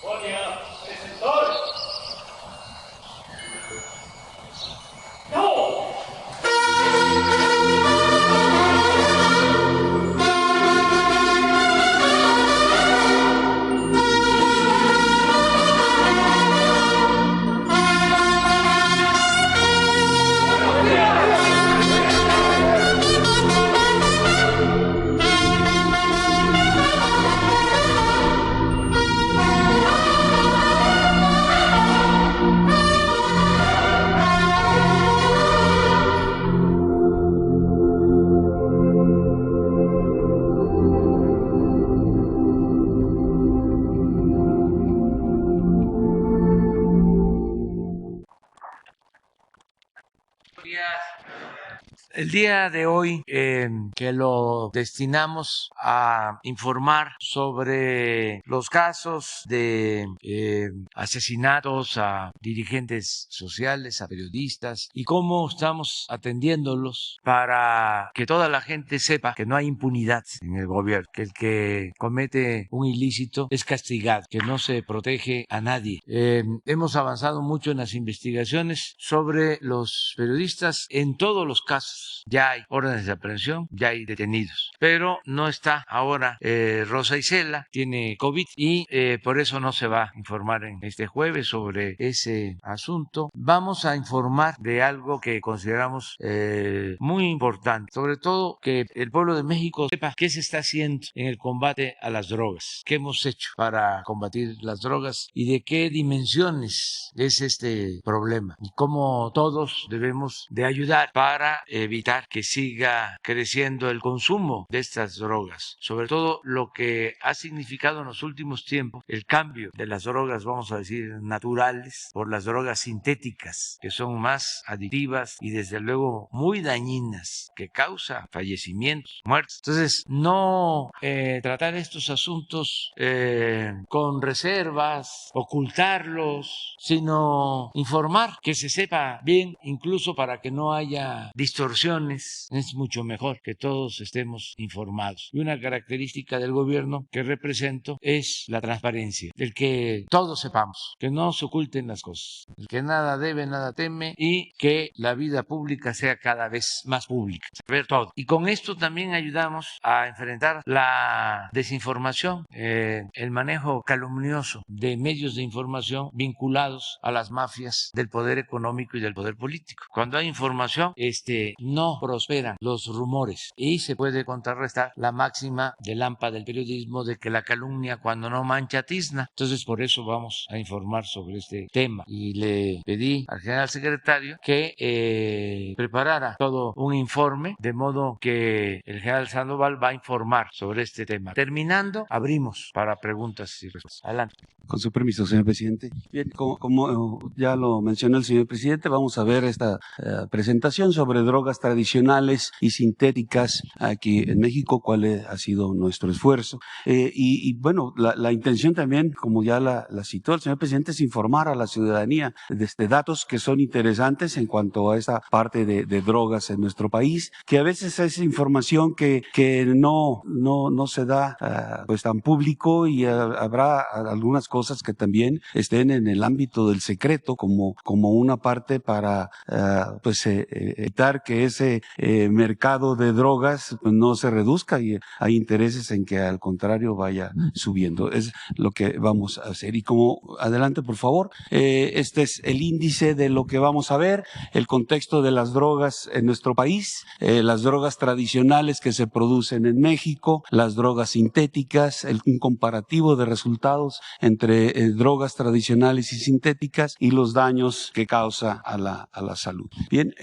Sonia, presentar. ¡No! El día de hoy, que lo destinamos a informar sobre los casos de asesinatos a dirigentes sociales, a periodistas, y cómo estamos atendiéndolos para que toda la gente sepa que no hay impunidad en el gobierno, que el que comete un ilícito es castigado, que no se protege a nadie. Hemos avanzado mucho en las investigaciones sobre los periodistas en todos los casos. Ya hay órdenes de aprehensión, ya hay detenidos, pero no está ahora Rosa Isela, tiene COVID y por eso no se va a informar en este jueves sobre ese asunto. Vamos a informar de algo que consideramos muy importante, sobre todo que el pueblo de México sepa qué se está haciendo en el combate a las drogas, qué hemos hecho para combatir las drogas y de qué dimensiones es este problema y cómo todos debemos de ayudar para evitar que siga creciendo el consumo de estas drogas, sobre todo lo que ha significado en los últimos tiempos el cambio de las drogas, vamos a decir, naturales por las drogas sintéticas, que son más adictivas y desde luego muy dañinas, que causan fallecimientos, muertes. Entonces, no tratar estos asuntos con reservas, ocultarlos, sino informar, que se sepa bien, incluso para que no haya distorsiones. Es mucho mejor que todos estemos informados. Y una característica del gobierno que represento es la transparencia, el que todos sepamos, que no se oculten las cosas, el que nada debe, nada teme y que la vida pública sea cada vez más pública, ver todo. Y con esto también ayudamos a enfrentar la desinformación, el manejo calumnioso de medios de información vinculados a las mafias del poder económico y del poder político. Cuando hay información, no prosperan los rumores y se puede contrarrestar la máxima del AMPA del periodismo de que la calumnia cuando no mancha tizna. Entonces por eso vamos a informar sobre este tema y le pedí al general secretario que preparara todo un informe de modo que el general Sandoval va a informar sobre este tema. Terminando, abrimos para preguntas y respuestas. Adelante. Con su permiso, señor presidente. Bien, como ya lo mencionó el señor presidente, vamos a ver esta presentación sobre drogas tradicionales y sintéticas aquí en México, cuál ha sido nuestro esfuerzo. Y bueno, la intención también, como ya la citó el señor presidente, es informar a la ciudadanía de datos que son interesantes en cuanto a esta parte de drogas en nuestro país, que a veces es información que no se da pues tan público y habrá algunas cosas que también estén en el ámbito del secreto como una parte para pues evitar que ese mercado de drogas pues, no se reduzca y hay intereses en que al contrario vaya subiendo. Es lo que vamos a hacer. Y como adelante por favor, este es el índice de lo que vamos a ver, el contexto de las drogas en nuestro país, las drogas tradicionales que se producen en México, las drogas sintéticas, un comparativo de resultados entre drogas tradicionales y sintéticas y los daños que causa a la salud. Bien,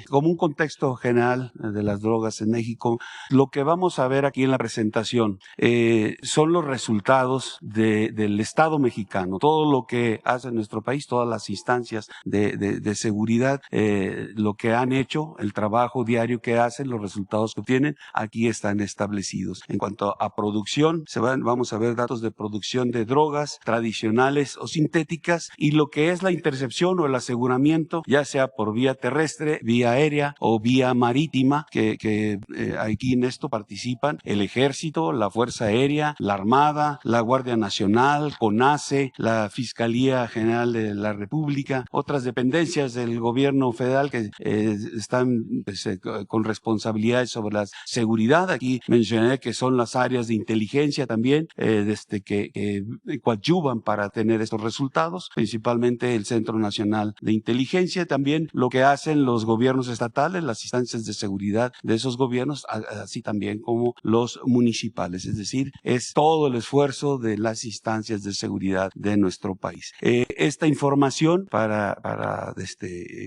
como un contexto general de las drogas en México, lo que vamos a ver aquí en la presentación son los resultados del Estado mexicano, todo lo que hace nuestro país, todas las instancias de seguridad, lo que han hecho, el trabajo diario que hacen, los resultados que obtienen, aquí están establecidos. En cuanto a producción, vamos a ver datos de producción de drogas tradicionales o sintéticas y lo que es la intercepción o el aseguramiento, ya sea por vía terrestre, vía aérea o vía marítima, que aquí en esto participan el Ejército, la Fuerza Aérea, la Armada, la Guardia Nacional, CONACE, la Fiscalía General de la República, otras dependencias del gobierno federal que están pues, con responsabilidades sobre la seguridad. Aquí mencioné que son las áreas de inteligencia también, que coadyuvan para tener estos resultados, principalmente el Centro Nacional de Inteligencia, también lo que hacen los gobiernos estatales, las instancias de seguridad de esos gobiernos, así también como los municipales, es decir, es todo el esfuerzo de las instancias de seguridad de nuestro país. Esta información para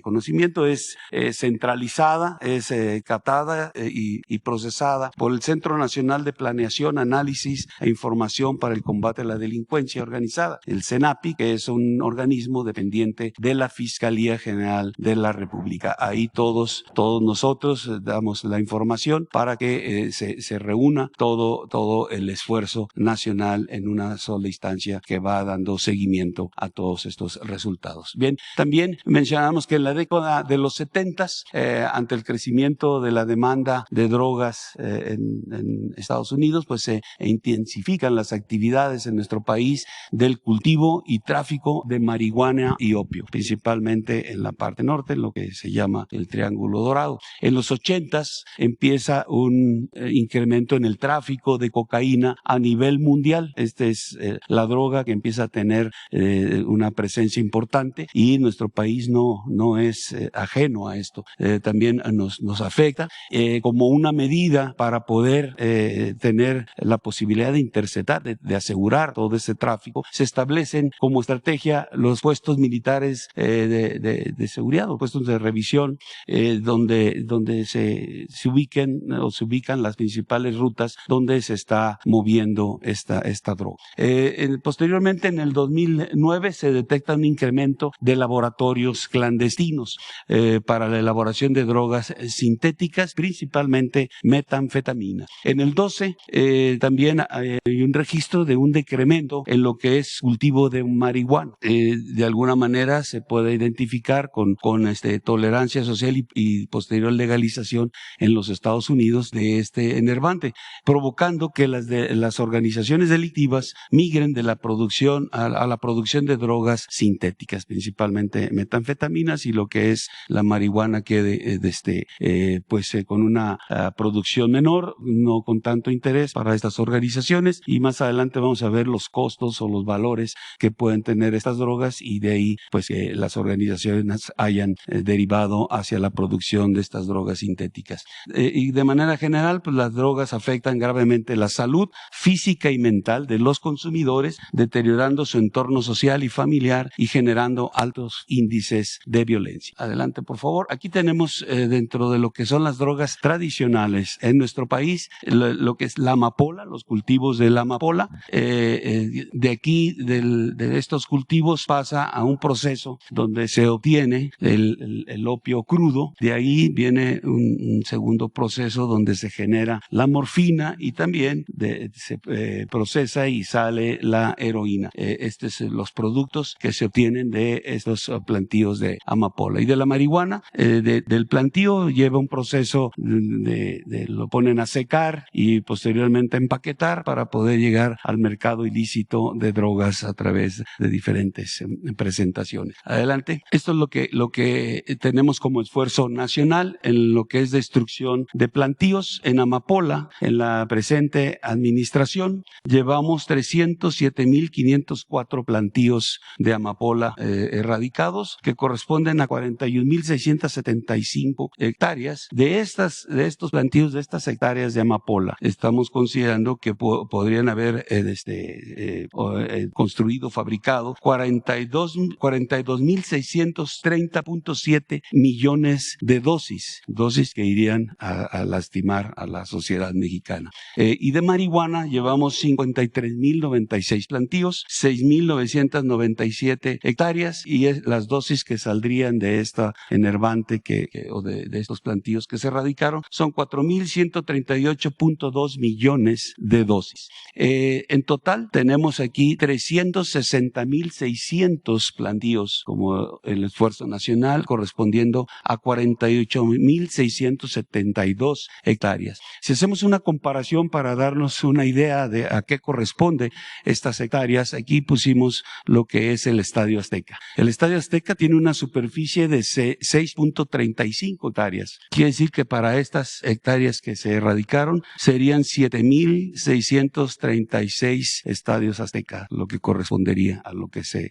conocimiento es centralizada, es captada y procesada por el Centro Nacional de Planeación, Análisis e Información para el Combate a la Delincuencia Organizada, el CENAPI, que es un organismo dependiente de la Fiscalía General de la República. Ahí todos nosotros damos la información para que se reúna todo el esfuerzo nacional en una sola instancia que va dando seguimiento a todos estos resultados. Bien, también mencionamos que en la década de los 70s, ante el crecimiento de la demanda de drogas en Estados Unidos, pues se intensifican las actividades en nuestro país del cultivo y tráfico de marihuana y opio, principalmente en la parte norte, en lo que se llama el Triángulo Dorado. En los 80s empieza un incremento en el tráfico de cocaína a nivel mundial. Esta es la droga que empieza a tener una presencia importante y nuestro país no es ajeno a esto. También nos afecta como una medida para poder tener la posibilidad de interceptar, de asegurar todo ese tráfico. Se establecen como estrategia los puestos militares de seguridad o puestos de revisión donde se ubican las principales rutas donde se está moviendo esta droga. Posteriormente, en el 2009 se detecta un incremento de laboratorios clandestinos para la elaboración de drogas sintéticas, principalmente metanfetamina. En el 12 también hay un registro de un decremento en lo que es cultivo de marihuana. De alguna manera se puede identificar con tolerancia social y posterior legalización en los Estados Unidos de este enervante, provocando que las organizaciones delictivas migren de la producción a la producción de drogas sintéticas, principalmente metanfetaminas, y lo que es la marihuana quede con una producción menor, no con tanto interés para estas organizaciones, y más adelante vamos a ver los costos o los valores que pueden tener estas drogas, y de ahí pues que las organizaciones hayan derivado hacia la producción de estas drogas sintéticas. Y de manera general, pues las drogas afectan gravemente la salud física y mental de los consumidores, deteriorando su entorno social y familiar y generando altos índices de violencia. Adelante, por favor. Aquí tenemos dentro de lo que son las drogas tradicionales en nuestro país, lo que es la amapola, los cultivos de la amapola. De aquí, de estos cultivos, pasa a un proceso donde se obtiene el opio crudo. De ahí viene un segundo proceso donde se genera la morfina y también se procesa y sale la heroína. Estos son los productos que se obtienen de estos plantíos de amapola. Y de la marihuana, del plantío lleva un proceso lo ponen a secar y posteriormente a empaquetar para poder llegar al mercado ilícito de drogas a través de diferentes presentaciones. Adelante. Esto es lo que tenemos como esfuerzo nacional en lo que es destrucción de plantíos. En amapola, en la presente administración, llevamos 307,504 plantíos de amapola erradicados, que corresponden a 41,675 hectáreas. De estos plantíos, de estas hectáreas de amapola, estamos considerando que podrían haber construido, fabricado 42,630.7 millones de dosis que irían a lastimar a la sociedad mexicana. Y de marihuana llevamos 53,096 plantíos, 6,997 hectáreas, y las dosis que saldrían de esta enervante o de estos plantíos que se erradicaron son 4,138.2 millones de dosis. En total tenemos aquí 360,600 plantíos como el esfuerzo nacional, correspondiendo a 42 48.672 hectáreas. Si hacemos una comparación para darnos una idea de a qué corresponde estas hectáreas, aquí pusimos lo que es el Estadio Azteca. El Estadio Azteca tiene una superficie de 6.35 hectáreas. Quiere decir que para estas hectáreas que se erradicaron serían 7.636 estadios Azteca, lo que correspondería a lo que se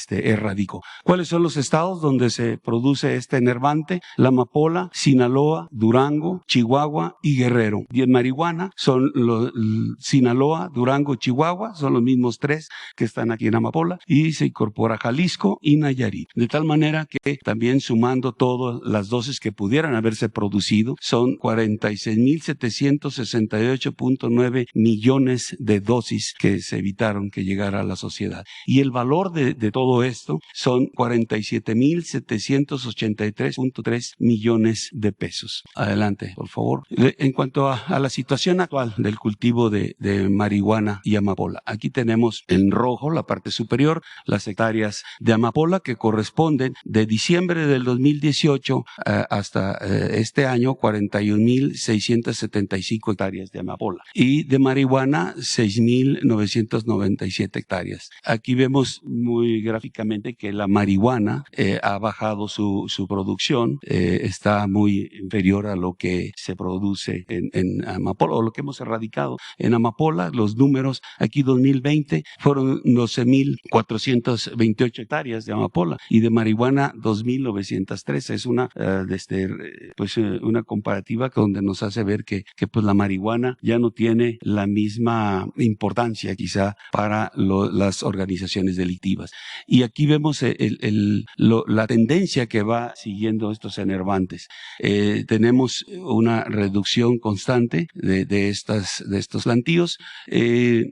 erradicó. ¿Cuáles son los estados donde se produce este enervante? La amapola, Sinaloa, Durango, Chihuahua y Guerrero. Y en marihuana son Sinaloa, Durango, Chihuahua, son los mismos tres que están aquí en amapola, y se incorpora Jalisco y Nayarit. De tal manera que también sumando todas las dosis que pudieran haberse producido, son 46.768.9 millones de dosis que se evitaron que llegara a la sociedad. Y el valor de todo esto son 47.783.3 millones de pesos. Adelante, por favor. En cuanto a la situación actual del cultivo de marihuana y amapola, aquí tenemos en rojo la parte superior, las hectáreas de amapola que corresponden de diciembre del 2018 hasta este año, 41.675 hectáreas de amapola, y de marihuana 6.997 hectáreas. Aquí vemos muy gráficamente que la marihuana ha bajado su producción, está muy inferior a lo que se produce en amapola, o lo que hemos erradicado en amapola. Los números aquí 2020 fueron 12.428 hectáreas de amapola y de marihuana 2.913. Es una una comparativa donde nos hace ver que pues la marihuana ya no tiene la misma importancia quizá para las organizaciones delictivas. Y aquí vemos la tendencia que va siguiendo estos enervantes. Tenemos una reducción constante de estos plantíos.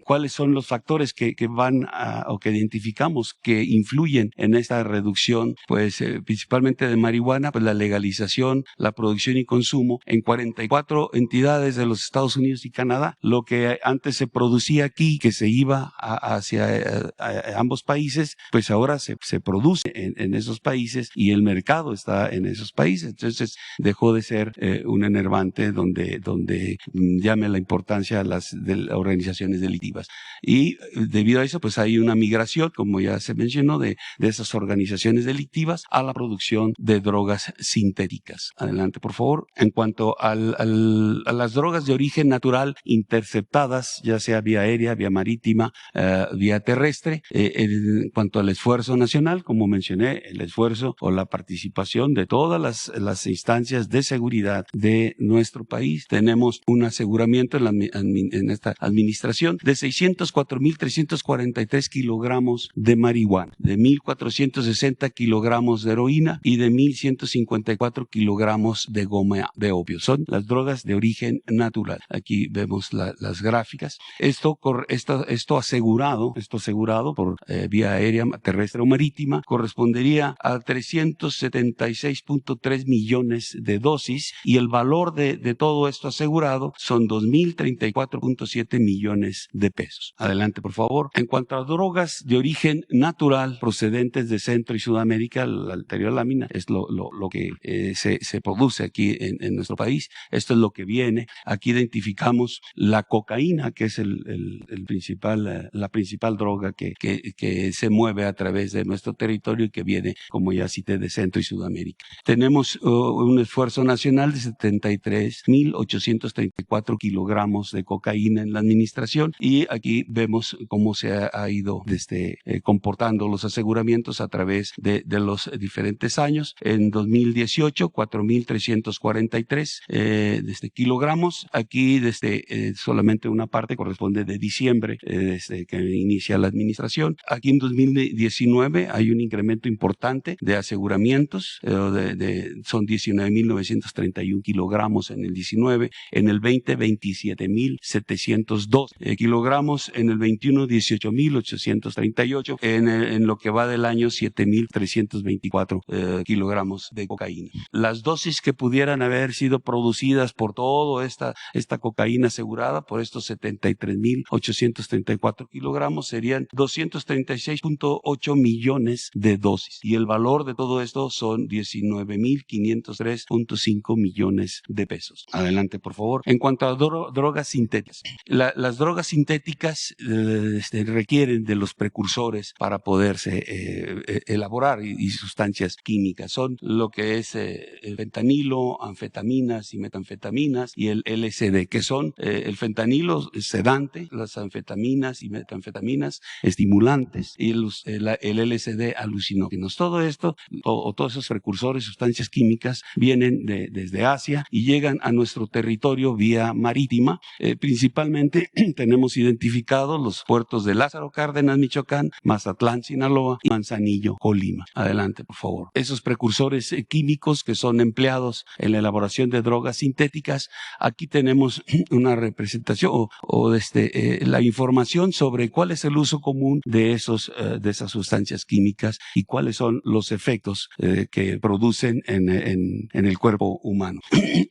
¿Cuáles son los factores que van o que identificamos que influyen en esta reducción? Pues principalmente de marihuana, pues la legalización, la producción y consumo en 44 entidades de los Estados Unidos y Canadá. Lo que antes se producía aquí, que se iba hacia ambos países, pues ahora se produce en esos países y el mercado está en esos países. Entonces dejó de ser un enervante donde llame la importancia de las organizaciones delictivas. Y debido a eso, pues hay una migración, como ya se mencionó, de esas organizaciones delictivas a la producción de drogas sintéticas. Adelante, por favor. En cuanto a las drogas de origen natural interceptadas, ya sea vía aérea, vía marítima, vía terrestre, en cuanto al esfuerzo nacional, como mencioné, el esfuerzo o la participación de todas las instancias de seguridad de nuestro país. Tenemos un aseguramiento en esta administración de 604.343 kilogramos de marihuana, de 1.460 kilogramos de heroína y de 1.154 kilogramos de goma de opio. Son las drogas de origen natural. Aquí vemos las gráficas. Esto asegurado por vía aérea, terrestre o marítima, correspondería a 376.3 millones de dosis, y el valor de todo esto asegurado son 2.034.7 millones de pesos. Adelante, por favor. En cuanto a drogas de origen natural procedentes de Centro y Sudamérica, la anterior lámina es lo que se produce aquí en nuestro país. Esto es lo que viene. Aquí identificamos la cocaína, que es la principal droga que se mueve a través de nuestro territorio y que viene, como ya cité, de Centro y Sudamérica. Tenemos un esfuerzo nacional de 73.834 kilogramos de cocaína en la administración, y aquí vemos cómo se ha ido comportando los aseguramientos a través de los diferentes años. En 2018, 4.343 kilogramos. Aquí solamente una parte corresponde de diciembre, desde que inicia la administración. Aquí en 2019 hay un incremento importante de aseguramientos, son 19.931 kilogramos en el 19, en el 20, 27.702 kilogramos, en el 21, 18.838, en lo que va del año, 7.324 kilogramos de cocaína. Las dosis que pudieran haber sido producidas por toda esta cocaína asegurada, por estos 73.834 kilogramos, serían 236.8 millones de dosis. Y el valor de todo esto son 19.000 1.503.5 millones de pesos. Adelante, por favor. En cuanto a drogas sintéticas, las drogas sintéticas requieren de los precursores para poderse elaborar y sustancias químicas. Son lo que es el fentanilo, anfetaminas y metanfetaminas y el LSD, que son el fentanilo sedante, las anfetaminas y metanfetaminas estimulantes y el LSD alucinógenos. Todo esto o todos esos precursores, sustancias químicas, vienen desde Asia y llegan a nuestro territorio vía marítima. Principalmente tenemos identificados los puertos de Lázaro Cárdenas, Michoacán, Mazatlán, Sinaloa y Manzanillo, Colima. Adelante, por favor. Esos precursores químicos que son empleados en la elaboración de drogas sintéticas, aquí tenemos una representación la información sobre cuál es el uso común de esas sustancias químicas y cuáles son los efectos que producen en el cuerpo humano.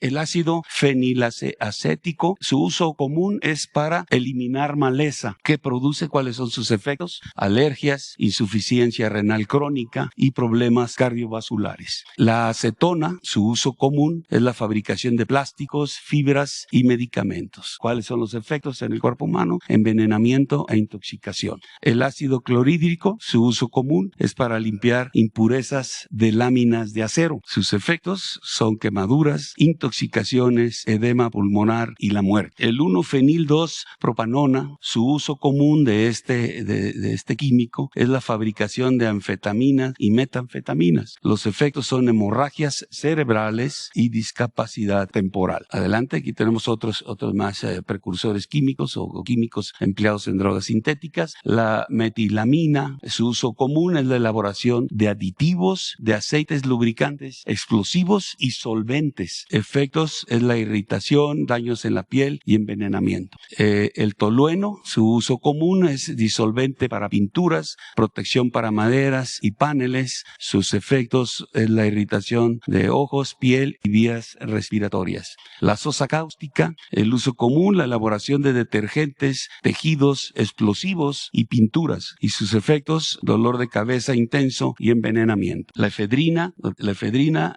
El ácido fenilacético, su uso común es para eliminar maleza. ¿Qué produce? ¿Cuáles son sus efectos? Alergias, insuficiencia renal crónica y problemas cardiovasculares. La acetona, su uso común es la fabricación de plásticos, fibras y medicamentos. ¿Cuáles son los efectos en el cuerpo humano? Envenenamiento e intoxicación. El ácido clorhídrico, su uso común es para limpiar impurezas de láminas de acero. Sus efectos son quemaduras, intoxicaciones, edema pulmonar y la muerte. El 1-fenil-2-propanona, su uso común de este químico es la fabricación de anfetaminas y metanfetaminas. Los efectos son hemorragias cerebrales y discapacidad temporal. Adelante, aquí tenemos otros más precursores químicos o químicos empleados en drogas sintéticas. La metilamina, su uso común es la elaboración de aditivos, de aceites lubricantes, explosivos y solventes. Efectos es la irritación, daños en la piel y envenenamiento. El tolueno, su uso común es disolvente para pinturas, protección para maderas y paneles. Sus efectos es la irritación de ojos, piel y vías respiratorias. La sosa cáustica, el uso común, la elaboración de detergentes, tejidos, explosivos y pinturas. Y sus efectos, dolor de cabeza intenso y envenenamiento. La efedrina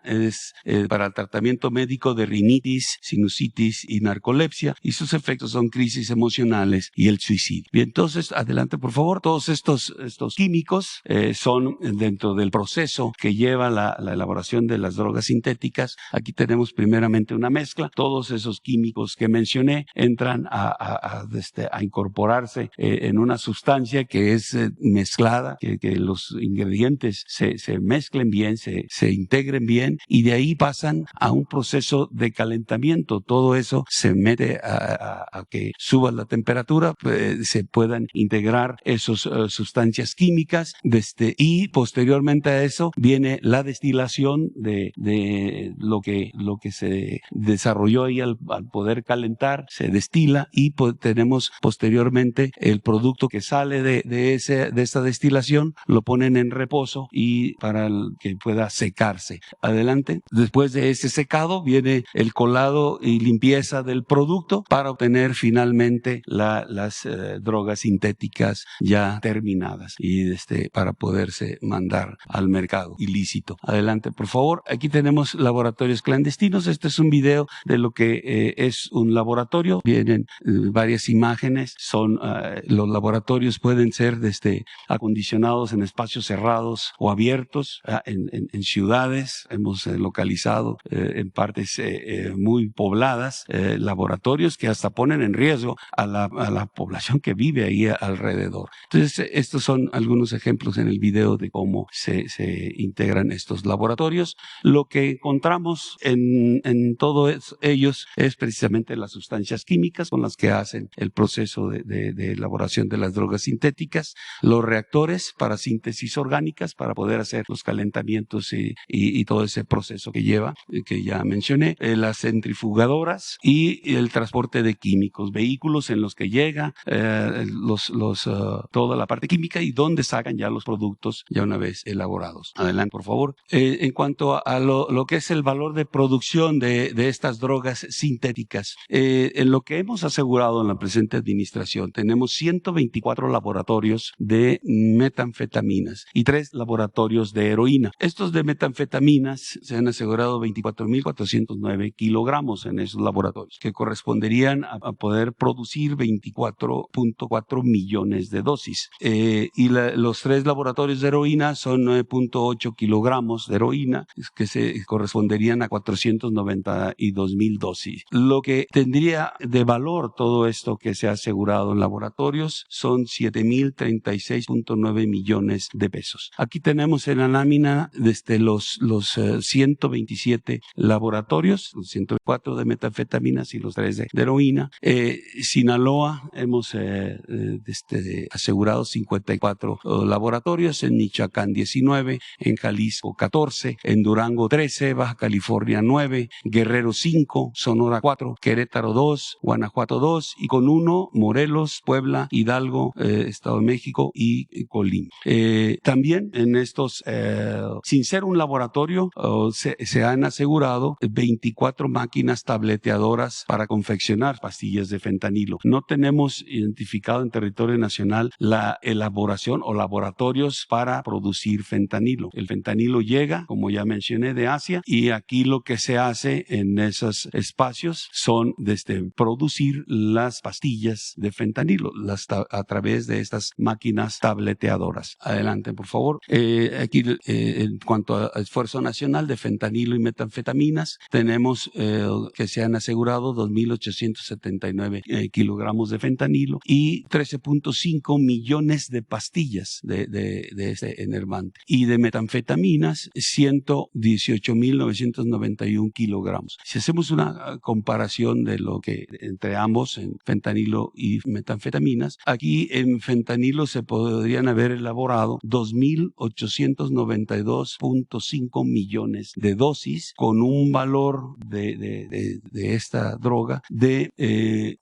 es para el tratamiento médico de rinitis, sinusitis y narcolepsia. Y sus efectos son crisis emocionales y el suicidio. Bien, entonces, adelante por favor. Todos estos químicos son dentro del proceso que lleva la elaboración de las drogas sintéticas. Aquí tenemos primeramente una mezcla. Todos esos químicos que mencioné entran a incorporarse en una sustancia que es mezclada, que los ingredientes se mezclen bien, se integren bien y de ahí pasan a un proceso de calentamiento. Todo eso se mete a que suba la temperatura, se puedan integrar esas sustancias químicas y posteriormente a eso viene la destilación de lo que se desarrolló ahí al poder calentar, se destila y tenemos posteriormente el producto que sale de esta destilación, lo ponen en reposo y para que pueda secarse. Adelante. Después de ese secado viene el colado y limpieza del producto para obtener finalmente las drogas sintéticas ya terminadas y para poderse mandar al mercado ilícito. Adelante, por favor. Aquí tenemos laboratorios clandestinos. Este es un video de lo que es un laboratorio. Vienen varias imágenes. Los laboratorios pueden ser acondicionados en espacios cerrados o abiertos en ciudades. Hemos localizado en partes muy pobladas laboratorios que hasta ponen en riesgo a la población que vive ahí alrededor. Entonces, estos son algunos ejemplos en el video de cómo se integran estos laboratorios. Lo que encontramos en todos ellos es precisamente las sustancias químicas con las que hacen el proceso de elaboración de las drogas sintéticas, los reactores para síntesis orgánicas para poder hacer los calentamientos y todo ese proceso que lleva, que ya mencioné, las centrifugadoras y el transporte de químicos, vehículos en los que llega toda la parte química y donde sacan ya los productos ya una vez elaborados. Adelante, por favor. En cuanto a lo que es el valor de producción de estas drogas sintéticas, en lo que hemos asegurado en la presente administración, tenemos 124 laboratorios de metanfetaminas y 3 laboratorios de heroína. Estos de metanfetamina metanfetaminas se han asegurado 24.409 kilogramos en esos laboratorios, que corresponderían a poder producir 24.4 millones de dosis. Los 3 laboratorios de heroína son 9.8 kilogramos de heroína, que se corresponderían a 492,000 dosis. Lo que tendría de valor todo esto que se ha asegurado en laboratorios son 7,036.9 millones de pesos. Aquí tenemos en la lámina desde los 127 laboratorios, los 104 de metanfetaminas y los 3 de heroína. Sinaloa hemos asegurado 54 laboratorios, en Michoacán 19, en Jalisco 14, en Durango 13, Baja California 9, Guerrero 5, Sonora 4, Querétaro 2, Guanajuato 2 y con 1 Morelos, Puebla, Hidalgo, Estado de México y Colima. También en estos, sin ser un laboratorio, se han asegurado 24 máquinas tableteadoras para confeccionar pastillas de fentanilo. No tenemos identificado en territorio nacional la elaboración o laboratorios para producir fentanilo. El fentanilo llega, como ya mencioné, de Asia, y aquí lo que se hace en esos espacios son producir las pastillas de fentanilo a través de estas máquinas tableteadoras. Adelante, por favor. Aquí, en cuanto a esfuerzo nacional de fentanilo y metanfetaminas, tenemos que se han asegurado 2,879 kilogramos de fentanilo y 13.5 millones de pastillas de este enervante. Y de metanfetaminas, 118,991 kilogramos. Si hacemos una comparación de lo que entre ambos, en fentanilo y metanfetaminas, aquí en fentanilo se podrían haber elaborado 2,892.5 millones de dosis con un valor de esta droga de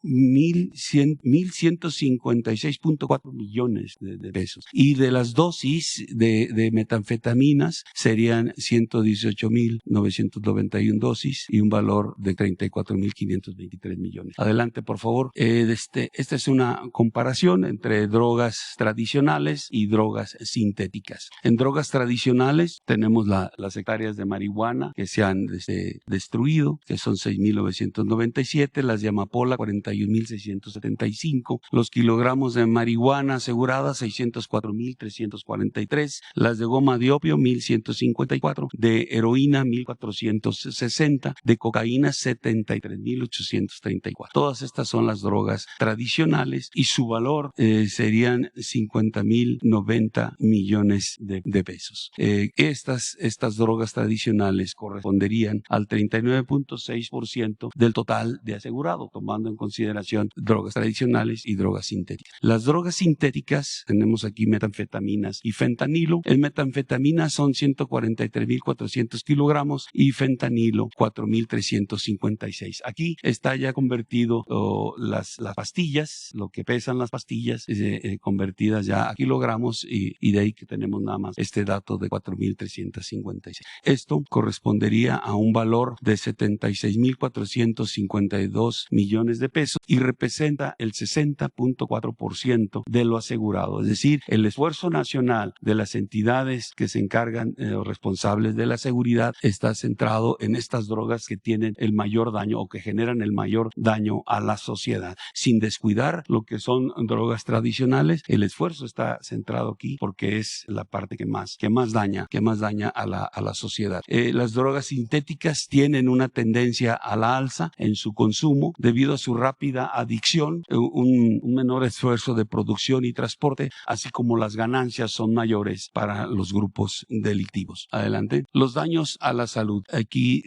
1,156.4 millones de pesos. Y de las dosis de metanfetaminas serían 118,991 dosis y un valor de 34,523 millones. Adelante, por favor. Esta es una comparación entre drogas tradicionales y drogas sintéticas. En drogas tradicionales tenemos las hectáreas de marihuana que se han destruido, que son 6,997, las de amapola 41,675, los kilogramos de marihuana asegurada 604,343, las de goma de opio 1,154, de heroína 1,460, de cocaína 73,834. Todas estas son las drogas tradicionales y su valor serían 50,090 millones de pesos. Estas drogas tradicionales corresponderían al 39.6% del total de asegurado, tomando en consideración drogas tradicionales y drogas sintéticas. Las drogas sintéticas, tenemos aquí metanfetaminas y fentanilo. El metanfetamina son 143,400 kilogramos y fentanilo 4,356. Aquí está ya convertido las pastillas, lo que pesan las pastillas, convertidas ya a kilogramos, y de ahí que tenemos nada más este dato de 4,356. Esto correspondería a un valor de 76,452 millones de pesos y representa el 60.4% de lo asegurado. Es decir, el esfuerzo nacional de las entidades que se encargan o responsables de la seguridad está centrado en estas drogas que tienen el mayor daño o que generan el mayor daño a la sociedad. Sin descuidar lo que son drogas tradicionales, el esfuerzo está centrado aquí porque es la parte que más daña a la sociedad. Las drogas sintéticas tienen una tendencia a la alza en su consumo debido a su rápida adicción, un menor esfuerzo de producción y transporte, así como las ganancias son mayores para los grupos delictivos. Adelante. Los daños a la salud. Aquí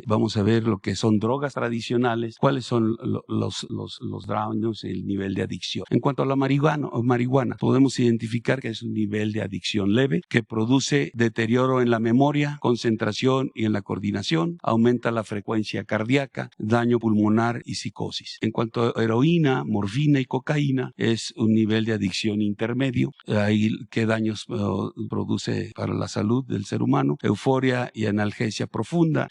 vamos a ver lo que son drogas tradicionales, cuáles son los daños, el nivel de adicción. En cuanto a la marihuana, podemos identificar que es un nivel de adicción leve que produce deterioro en la memoria, concentración y en la coordinación, aumenta la frecuencia cardíaca, daño pulmonar y psicosis. En cuanto a heroína, morfina y cocaína, es un nivel de adicción intermedio. Ahí, ¿qué daños produce para la salud del ser humano? Euforia y analgesia profunda,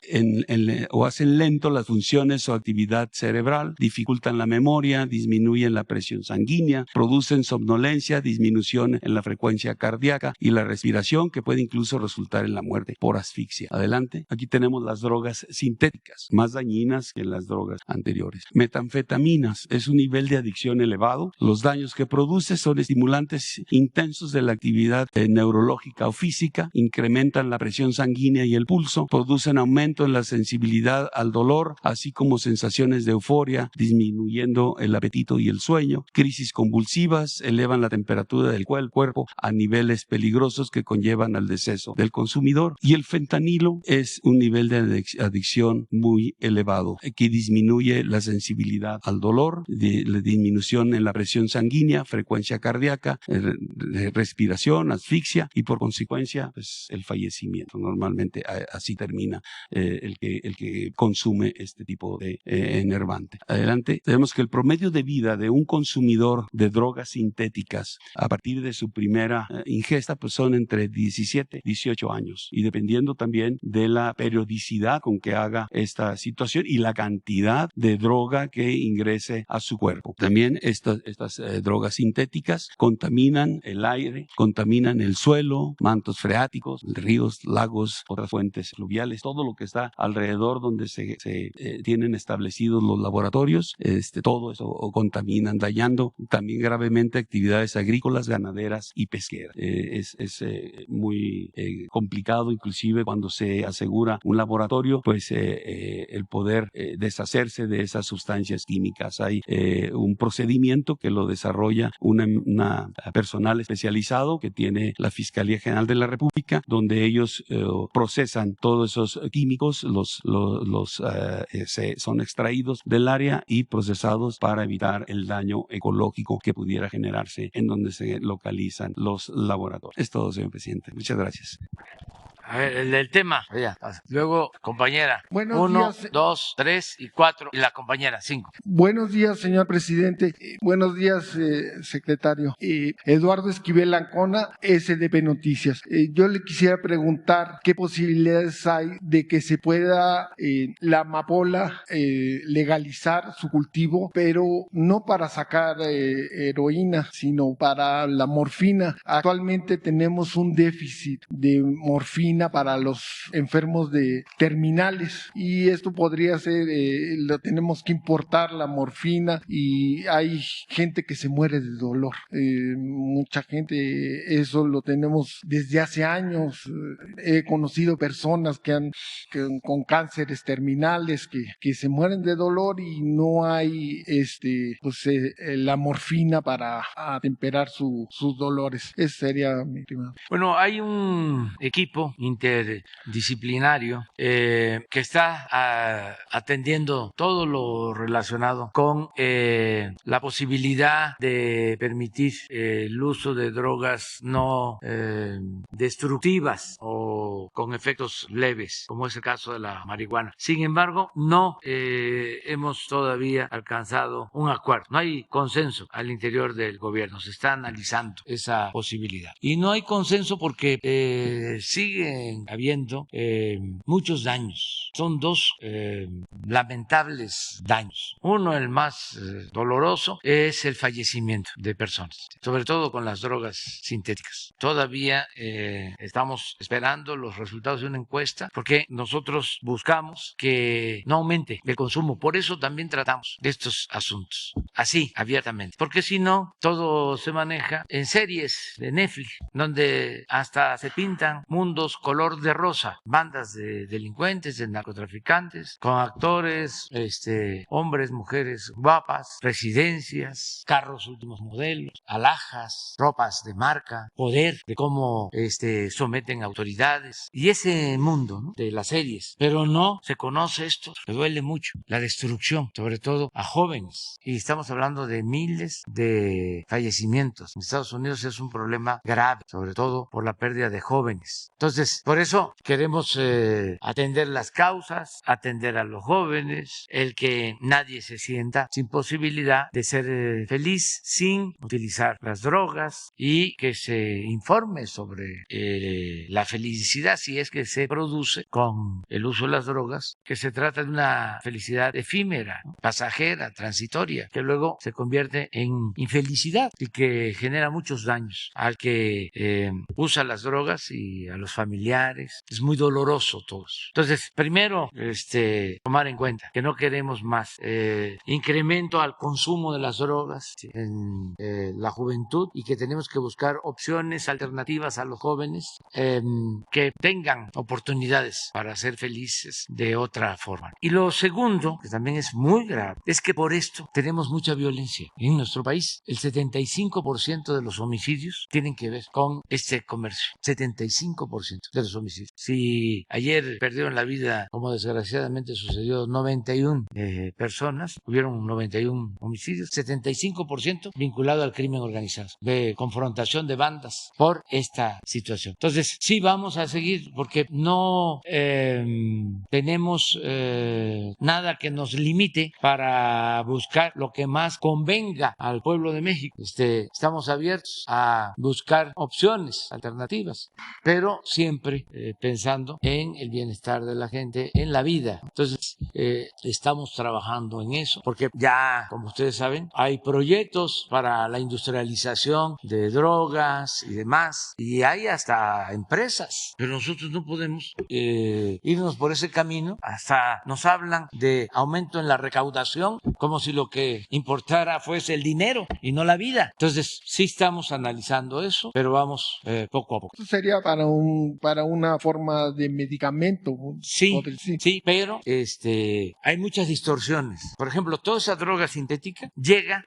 o hacen lento las funciones o actividad cerebral, dificultan la memoria, disminuyen la presión sanguínea, producen somnolencia, disminución en la frecuencia cardíaca y la respiración, que puede incluso resultar en la muerte muerte por asfixia. Adelante. Aquí tenemos las drogas sintéticas, más dañinas que las drogas anteriores. Metanfetaminas es un nivel de adicción elevado. Los daños que produce son estimulantes intensos de la actividad neurológica o física, incrementan la presión sanguínea y el pulso, producen aumento en la sensibilidad al dolor, así como sensaciones de euforia, disminuyendo el apetito y el sueño. Crisis convulsivas elevan la temperatura del cuerpo a niveles peligrosos que conllevan al deceso del consumidor. Y el fentanilo es un nivel de adicción muy elevado que disminuye la sensibilidad al dolor, la disminución en la presión sanguínea, frecuencia cardíaca, respiración, asfixia y por consecuencia pues, el fallecimiento. Normalmente así termina el que consume este tipo de enervante. Adelante. Tenemos que el promedio de vida de un consumidor de drogas sintéticas a partir de su primera ingesta pues son entre 17 y 18 años y dependiendo también de la periodicidad con que haga esta situación y la cantidad de droga que ingrese a su cuerpo. También estas drogas sintéticas contaminan el aire, contaminan el suelo, mantos freáticos, ríos, lagos, otras fuentes fluviales, todo lo que está alrededor donde se tienen establecidos los laboratorios, todo eso contaminan, dañando también gravemente actividades agrícolas, ganaderas y pesqueras. Es muy complicado, inclusive cuando se asegura un laboratorio, pues el poder deshacerse de esas sustancias químicas. Hay un procedimiento que lo desarrolla una personal especializado que tiene la Fiscalía General de la República, donde ellos procesan todos esos químicos, son extraídos del área y procesados para evitar el daño ecológico que pudiera generarse en donde se localizan los laboratorios. Es todo, señor presidente. Muchas gracias. A ver, el tema. Ya. Luego, compañera. Buenos 1, días. 2, 3 y 4. Y la compañera, 5. Buenos días, señor presidente. Buenos días, secretario. Eduardo Esquivel Ancona, SDP Noticias. Yo le quisiera preguntar qué posibilidades hay de que se pueda la amapola legalizar su cultivo, pero no para sacar heroína, sino para la morfina. Actualmente tenemos un déficit de morfina para los enfermos de terminales y esto podría ser, lo tenemos que importar la morfina y hay gente que se muere de dolor, mucha gente, eso lo tenemos desde hace años. He conocido personas con cánceres terminales que se mueren de dolor y no hay la morfina para atemperar sus dolores. Esa sería mi primera. Bueno, hay un equipo interdisciplinario que está atendiendo todo lo relacionado con la posibilidad de permitir el uso de drogas no destructivas o con efectos leves, como es el caso de la marihuana. Sin embargo, no hemos todavía alcanzado un acuerdo. No hay consenso al interior del gobierno. Se está analizando esa posibilidad. Y no hay consenso porque siguen habiendo muchos daños. Son dos lamentables daños. Uno, el más doloroso, es el fallecimiento de personas, sobre todo con las drogas sintéticas. Todavía estamos esperando los resultados de una encuesta porque nosotros buscamos que no aumente el consumo. Por eso también tratamos de estos asuntos así, abiertamente. Porque si no, todo se maneja en series de Netflix, donde hasta se pintan mundos color de rosa, bandas de delincuentes, de narcotraficantes, con actores, hombres, mujeres guapas, residencias, carros últimos modelos, alhajas, ropas de marca, poder de cómo someten autoridades y ese mundo, ¿no?, de las series. Pero no se conoce esto, me duele mucho, la destrucción, sobre todo a jóvenes. Y estamos hablando de miles de fallecimientos. En Estados Unidos es un problema grave, sobre todo por la pérdida de jóvenes. Entonces, por eso queremos atender las causas, atender a los jóvenes, el que nadie se sienta sin posibilidad de ser feliz sin utilizar las drogas y que se informe sobre la felicidad si es que se produce con el uso de las drogas, que se trata de una felicidad efímera, ¿no?, pasajera, transitoria, que luego se convierte en infelicidad y que genera muchos daños al que usa las drogas y a los familiares. familiares. Es muy doloroso todo eso. Entonces, primero, tomar en cuenta que no queremos más incremento al consumo de las drogas en la juventud y que tenemos que buscar opciones alternativas a los jóvenes que tengan oportunidades para ser felices de otra forma. Y lo segundo, que también es muy grave, es que por esto tenemos mucha violencia en nuestro país. El 75% de los homicidios tienen que ver con este comercio. 75% de los homicidios. Si ayer perdieron la vida, como desgraciadamente sucedió, 91 personas, hubieron 91 homicidios, 75% vinculado al crimen organizado, de confrontación de bandas por esta situación. Entonces, sí vamos a seguir porque no tenemos nada que nos limite para buscar lo que más convenga al pueblo de México. Estamos abiertos a buscar opciones alternativas, pero siempre pensando en el bienestar de la gente, en la vida. Entonces, estamos trabajando en eso, porque ya, como ustedes saben, hay proyectos para la industrialización de drogas y demás, y hay hasta empresas, pero nosotros no podemos irnos por ese camino. Hasta nos hablan de aumento en la recaudación, como si lo que importara fuese el dinero y no la vida. Entonces, sí estamos analizando eso, pero vamos poco a poco. Esto sería para una forma de medicamento. Sí, sí, pero hay muchas distorsiones. Por ejemplo, toda esa droga sintética llega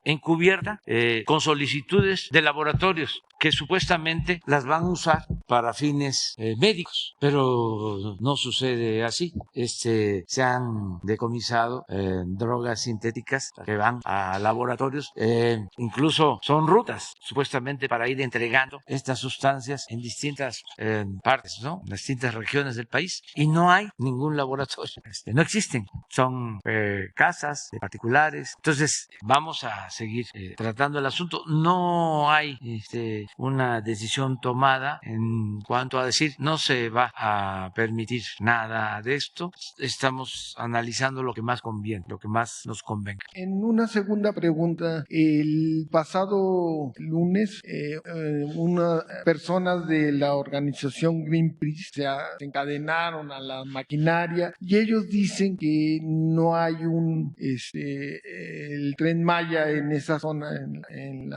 encubierta con solicitudes de laboratorios que supuestamente las van a usar para fines médicos, pero no sucede así. Se han decomisado drogas sintéticas que van a laboratorios, incluso son rutas supuestamente para ir entregando estas sustancias en distintas partes, ¿no? En distintas regiones del país, y no hay ningún laboratorio, no existen, son casas de particulares. Entonces vamos a seguir tratando el asunto. No hay una decisión tomada en cuanto a decir no se va a permitir nada de esto. Estamos analizando lo que más conviene, lo que más nos convenga. En una segunda pregunta, el pasado lunes, unas personas de la organización Greenpeace se encadenaron a la maquinaria y ellos dicen que no hay el Tren Maya en esa zona, en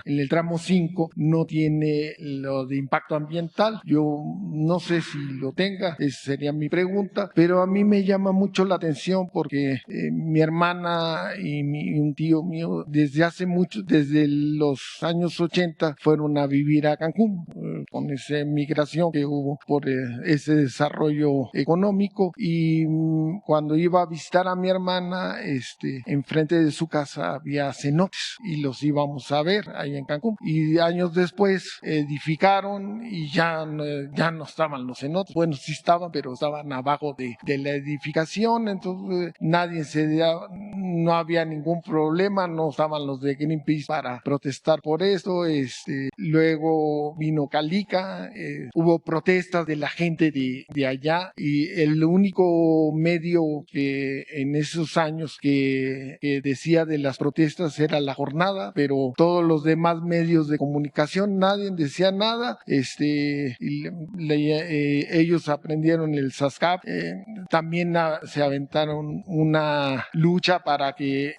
el tramo 5, no tiene lo de impacto ambiental. Yo no sé si lo tenga, esa sería mi pregunta, pero a mí me llama mucho la atención porque mi hermana y un tío mío desde los años 80 fueron a vivir a Cancún con esa migración que hubo por ese desarrollo económico, y cuando iba a visitar a mi hermana, enfrente de su casa había cenotes y los íbamos a ver ahí en Cancún, y años después edificaron y ya no estaban los cenotes. Bueno, sí estaban, pero estaban abajo de la edificación, entonces no había ningún problema, no estaban los de Greenpeace para protestar por esto. Luego vino Calica, hubo protestas de la gente de allá, y el único medio que en esos años que decía de las protestas era La Jornada, pero todos los demás medios de comunicación nadie decía nada. Ellos aprendieron el SASCAP, también se aventaron una lucha para que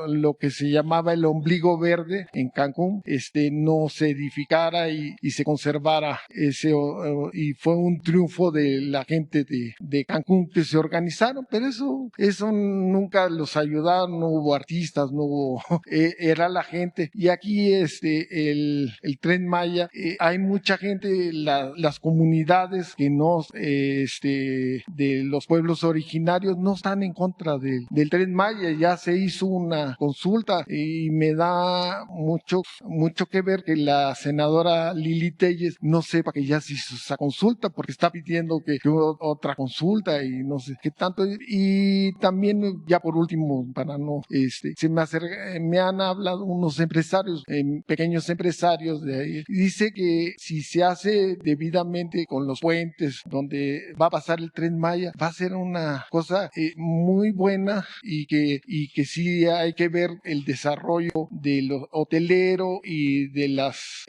lo que se llamaba el ombligo verde en Cancún no se edificara y se conservara y fue un triunfo de la gente de Cancún que se organizaron, pero eso nunca los ayudaron, no hubo artistas, no hubo era la gente. Y aquí el Tren Maya, hay mucha gente, las comunidades que no de los pueblos originarios no están en contra del Tren Maya. Ya se hizo una consulta y me da mucho que ver que la senadora Lili Telles no sepa que ya se hizo esa consulta, porque está pidiendo que otra consulta y no sé qué tanto. Y también, ya por último, para no me han hablado unos empresarios, pequeños empresarios de ahí, y dice que si se hace debidamente con los puentes donde va a pasar el Tren Maya, va a ser una cosa muy buena, y que sí hay que ver el desarrollo de lo hotelero y de las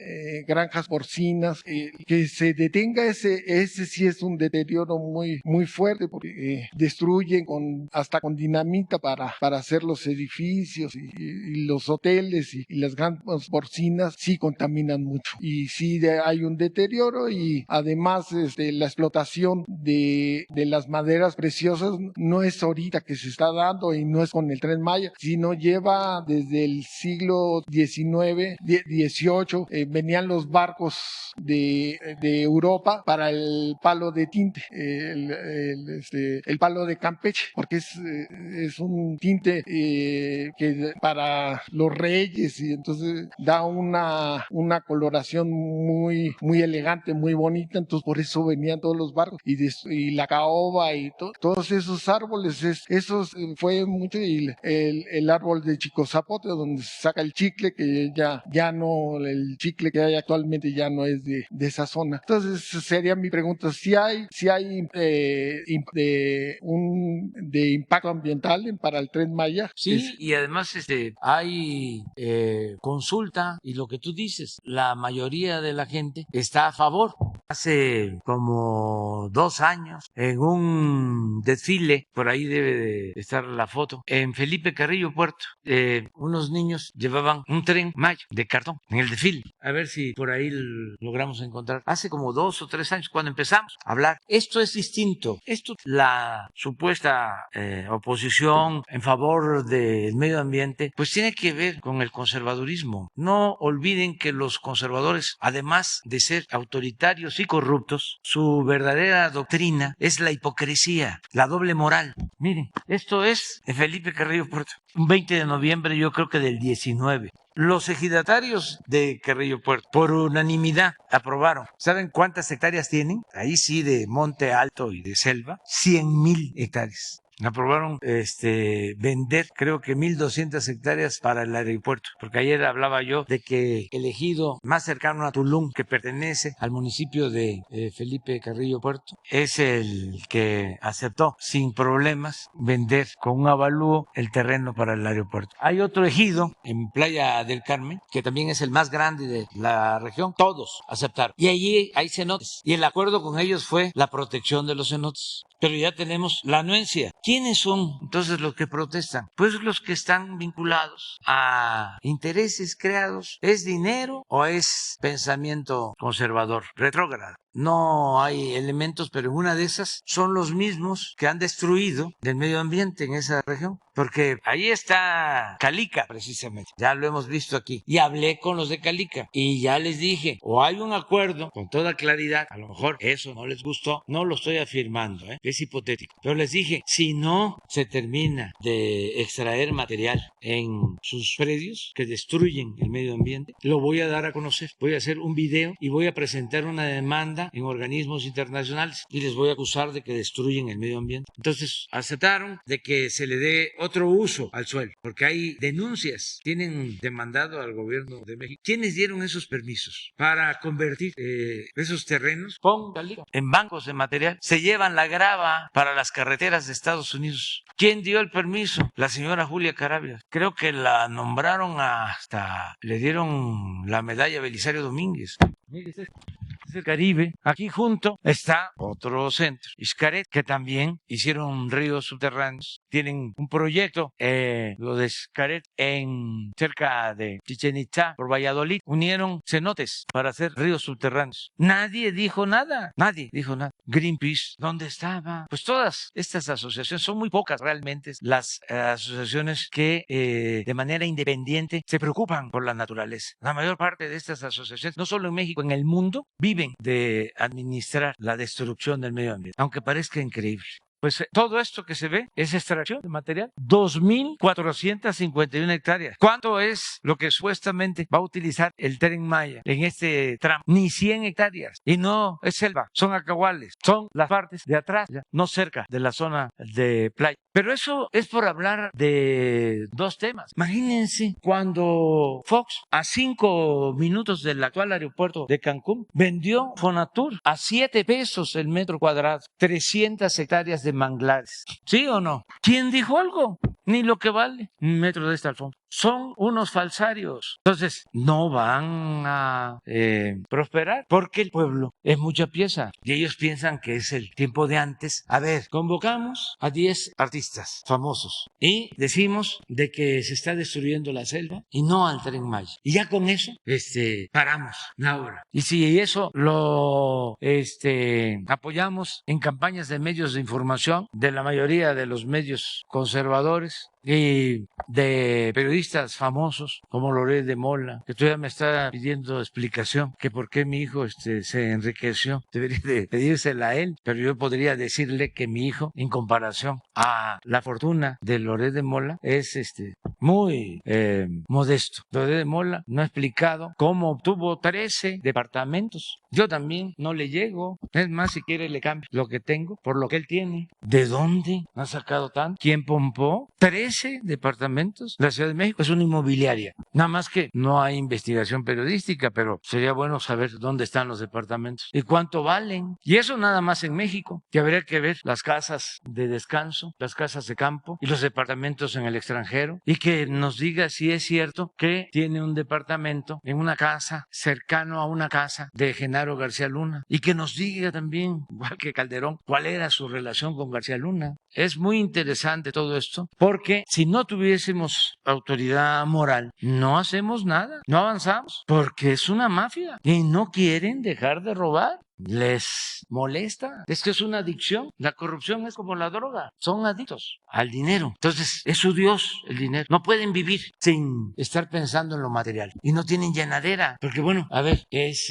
granjas porcinas porcinas, que se detenga ese sí es un deterioro muy fuerte, porque destruyen hasta con dinamita para hacer los edificios y los hoteles y las grandes porcinas sí contaminan mucho. Y sí hay un deterioro, y además la explotación de las maderas preciosas no es ahorita que se está dando, y no es con el Tren Maya, sino lleva desde el siglo XIX, XVIII, venían los barcos de Europa para el palo de tinte, el palo de Campeche, porque es un tinte que para los reyes, y entonces da una coloración muy elegante, muy bonita. Entonces por eso venían todos los barcos, y la caoba y todos esos árboles, esos fue mucho, y el árbol de Chicozapote, donde se saca el chicle, que ya no, el chicle que hay actualmente ya no es de esa zona. Entonces sería mi pregunta: si hay de impacto ambiental para el Tren Maya. Sí, y además hay consulta, y lo que tú dices, la mayoría de la gente está a favor. Hace como 2 años, en un desfile, por ahí debe de estar la foto, en Felipe Carrillo Puerto, unos niños llevaban un Tren Maya de cartón en el desfile. A ver si por ahí logramos encontrar. Hace como 2 o 3 años, cuando empezamos a hablar. Esto es distinto. Esto, la supuesta oposición en favor del medio ambiente, pues tiene que ver con el conservadurismo. No olviden que los conservadores, además de ser autoritarios y corruptos, su verdadera doctrina es la hipocresía, la doble moral. Miren, esto es de Felipe Carrillo Puerto, un 20 de noviembre, yo creo que del 19. Los ejidatarios de Carrillo Puerto, por unanimidad, aprobaron. ¿Saben cuántas hectáreas tienen? Ahí sí, de monte alto y de selva, 100,000 hectáreas. Aprobaron vender, creo que 1,200 hectáreas para el aeropuerto, porque ayer hablaba yo de que el ejido más cercano a Tulum, que pertenece al municipio de Felipe Carrillo Puerto, es el que aceptó sin problemas vender con un avalúo el terreno para el aeropuerto. Hay otro ejido en Playa del Carmen, que también es el más grande de la región. Todos aceptaron, y allí hay cenotes, y el acuerdo con ellos fue la protección de los cenotes, pero ya tenemos la anuencia. ¿Quiénes son entonces los que protestan? Pues los que están vinculados a intereses creados. ¿Es dinero o es pensamiento conservador, retrógrado? No hay elementos, pero en una de esas son los mismos que han destruido el medio ambiente en esa región. Porque ahí está Calica, precisamente. Ya lo hemos visto aquí. Y hablé con los de Calica y ya les dije, o hay un acuerdo con toda claridad, a lo mejor eso no les gustó, no lo estoy afirmando, es hipotético. Pero les dije, si no se termina de extraer material en sus predios que destruyen el medio ambiente, lo voy a dar a conocer. Voy a hacer un video y voy a presentar una demanda en organismos internacionales y les voy a acusar de que destruyen el medio ambiente. Entonces aceptaron de que se le dé otro uso al suelo, porque hay denuncias. Tienen demandado al gobierno de México. ¿Quiénes dieron esos permisos para convertir esos terrenos en bancos de material? Se llevan la grava para las carreteras de Estados Unidos. ¿Quién dio el permiso? La señora Julia Carabias. Creo que la nombraron hasta, le dieron la medalla Belisario Domínguez. El Caribe. Aquí junto está otro centro, Xcaret, que también hicieron ríos subterráneos. Tienen un proyecto, lo de Xcaret, cerca de Chichén Itzá, por Valladolid. Unieron cenotes para hacer ríos subterráneos. Nadie dijo nada. Greenpeace, ¿dónde estaba? Pues todas estas asociaciones, son muy pocas realmente las asociaciones que de manera independiente se preocupan por la naturaleza. La mayor parte de estas asociaciones, no solo en México, en el mundo, viven de administrar la destrucción del medio ambiente, aunque parezca increíble. Pues todo esto que se ve es extracción de material. 2,451 hectáreas. ¿Cuánto es lo que supuestamente va a utilizar el Tren Maya en este tramo? Ni 100 hectáreas. Y no es selva, son acahuales, son las partes de atrás, ya, no cerca de la zona de playa. Pero eso es por hablar de 2 temas. Imagínense cuando Fox, a 5 minutos del actual aeropuerto de Cancún, vendió Fonatur a 7 pesos el metro cuadrado, 300 hectáreas de manglares. ¿Sí o no? ¿Quién dijo algo? Ni lo que vale un metro de esta alfombra. son unos falsarios. Entonces, no van a prosperar porque el pueblo es mucha pieza y ellos piensan que es el tiempo de antes. A ver, convocamos a 10 artistas famosos y decimos de que se está destruyendo la selva y no al Tren Maya. Y ya con eso, paramos la obra. Y si eso lo apoyamos en campañas de medios de información, de la mayoría de los medios conservadores y de periodistas famosos como Loret de Mola, que todavía me está pidiendo explicación que por qué mi hijo se enriqueció, debería de pedírsela a él, pero yo podría decirle que mi hijo, en comparación a la fortuna de Loret de Mola, es muy modesto. Loret de Mola no ha explicado cómo obtuvo 13 departamentos. Yo también no le llego. Es más, si quiere le cambio lo que tengo por lo que él tiene. ¿De dónde ha sacado tanto? ¿Quién pompó? 13 departamentos. La Ciudad de México es una inmobiliaria. Nada más que no hay investigación periodística, pero sería bueno saber dónde están los departamentos y cuánto valen. Y eso nada más en México. Que habría que ver las casas de descanso, las casas de campo y los departamentos en el extranjero, y que nos diga si es cierto que tiene un departamento en una casa cercano a una casa de Genaro García Luna, y que nos diga también, igual que Calderón, cuál era su relación con García Luna. Es muy interesante todo esto, porque si no tuviésemos autoridad moral, no hacemos nada, no avanzamos, porque es una mafia y no quieren dejar de robar. Les molesta, es que es una adicción. La corrupción es como la droga, son adictos al dinero. Entonces es su Dios el dinero. No pueden vivir sin estar pensando en lo material y no tienen llenadera, porque bueno, a ver, es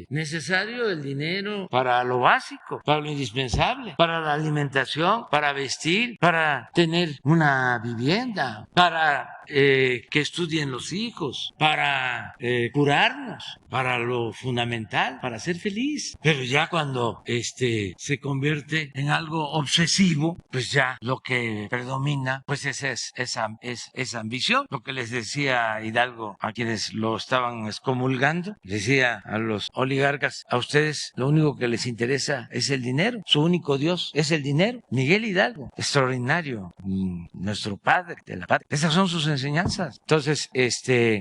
necesario el dinero para lo básico, para lo indispensable, para la alimentación, para vestir, para tener una vivienda, para que estudien los hijos, para curarnos, para lo fundamental, para ser feliz. Pero ya cuando se convierte en algo obsesivo, pues ya lo que predomina, pues esa ambición. Lo que les decía Hidalgo a quienes lo estaban excomulgando, decía a los oligarcas: a ustedes lo único que les interesa es el dinero, su único Dios es el dinero. Miguel Hidalgo, extraordinario, nuestro padre de la patria. Esas son sus enseñanzas. Entonces,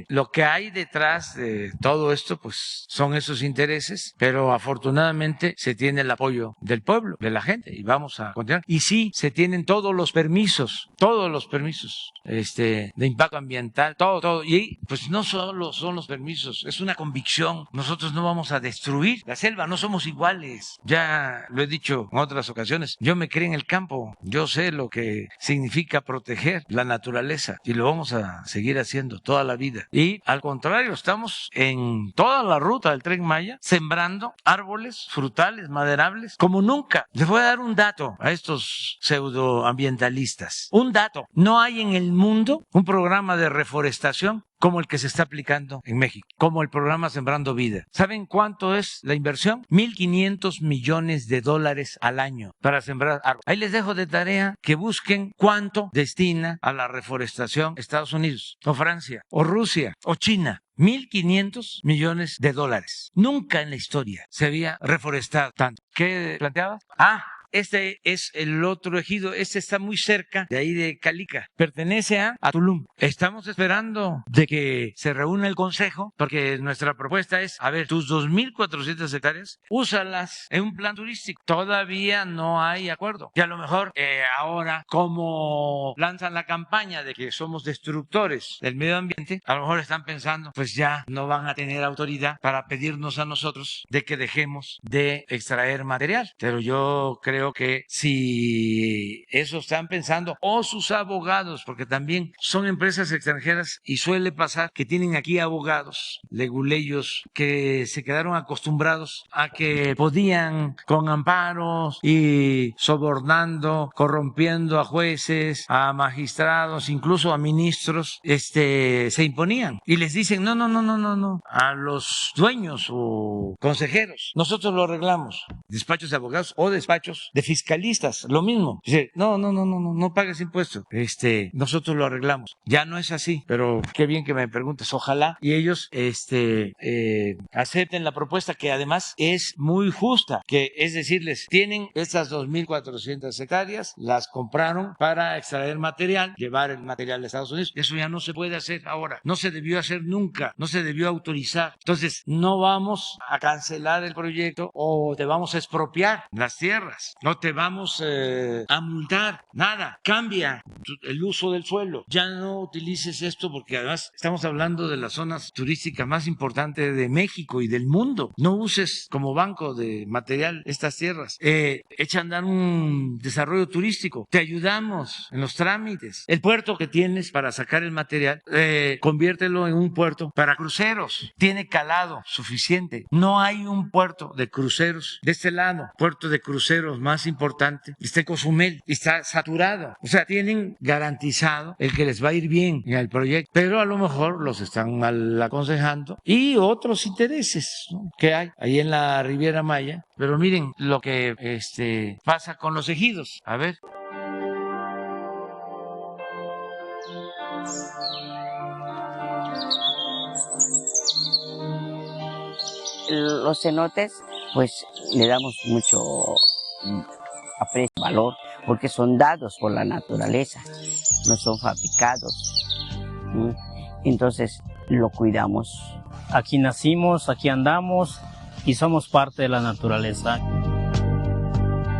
lo que hay detrás de todo esto, pues son esos intereses, pero afortunadamente se tiene el apoyo del pueblo, de la gente, y vamos a continuar. Y sí, se tienen todos los permisos de impacto ambiental, todo. Y pues no solo son los permisos, es una convicción. Nosotros no vamos a destruir la selva, no somos iguales. Ya lo he dicho en otras ocasiones, yo me crié en el campo, yo sé lo que significa proteger la naturaleza y lo vamos a seguir haciendo toda la vida. Y al contrario, estamos en toda la ruta del Tren Maya sembrando árboles frutales, maderables, como nunca. Les voy a dar un dato a estos pseudoambientalistas. Un dato: no hay en el mundo un programa de reforestación como el que se está aplicando en México, como el programa Sembrando Vida. ¿Saben cuánto es la inversión? $1,500 millones al año para sembrar árboles. Ahí les dejo de tarea que busquen cuánto destina a la reforestación Estados Unidos, o Francia, o Rusia, o China. $1,500 millones. Nunca en la historia se había reforestado tanto. ¿Qué planteabas? Este es el otro ejido, este está muy cerca de ahí de Calica, pertenece a Tulum. Estamos esperando de que se reúna el consejo, porque nuestra propuesta es: a ver, tus 2,400 hectáreas, úsalas en un plan turístico. Todavía no hay acuerdo. Y a lo mejor ahora, como lanzan la campaña de que somos destructores del medio ambiente, a lo mejor están pensando, pues ya no van a tener autoridad para pedirnos a nosotros de que dejemos de extraer material. Pero yo creo que si eso están pensando, o sus abogados, porque también son empresas extranjeras y suele pasar que tienen aquí abogados leguleyos que se quedaron acostumbrados a que podían, con amparos y sobornando, corrompiendo a jueces, a magistrados, incluso a ministros, se imponían y les dicen: no, a los dueños o consejeros, nosotros lo arreglamos. Despachos de abogados o despachos de fiscalistas, lo mismo. Dice, no pagues impuestos. Nosotros lo arreglamos. Ya no es así, pero qué bien que me preguntes. Ojalá y ellos acepten la propuesta, que además es muy justa, que es decirles, tienen estas 2.400 hectáreas, las compraron para extraer material, llevar el material a Estados Unidos. Eso ya no se puede hacer ahora, no se debió hacer nunca, no se debió autorizar. Entonces, no vamos a cancelar el proyecto o te vamos a expropiar las tierras, no te vamos a multar, nada, cambia el uso del suelo, ya no utilices esto, porque además estamos hablando de las zonas turísticas más importantes de México y del mundo. No uses como banco de material estas tierras, echa a andar un desarrollo turístico, te ayudamos en los trámites. El puerto que tienes para sacar el material, conviértelo en un puerto para cruceros, tiene calado suficiente. No hay un puerto de cruceros de este lado, puerto de cruceros más importante está en Cozumel, está saturado. O sea, tienen garantizado el que les va a ir bien en el proyecto, pero a lo mejor los están mal aconsejando y otros intereses, ¿no?, que hay ahí en la Riviera Maya. Pero miren lo que pasa con los ejidos. A ver. Los cenotes, pues le damos mucho aprecio, valor, porque son dados por la naturaleza, no son fabricados. Entonces lo cuidamos. Aquí nacimos, aquí andamos y somos parte de la naturaleza.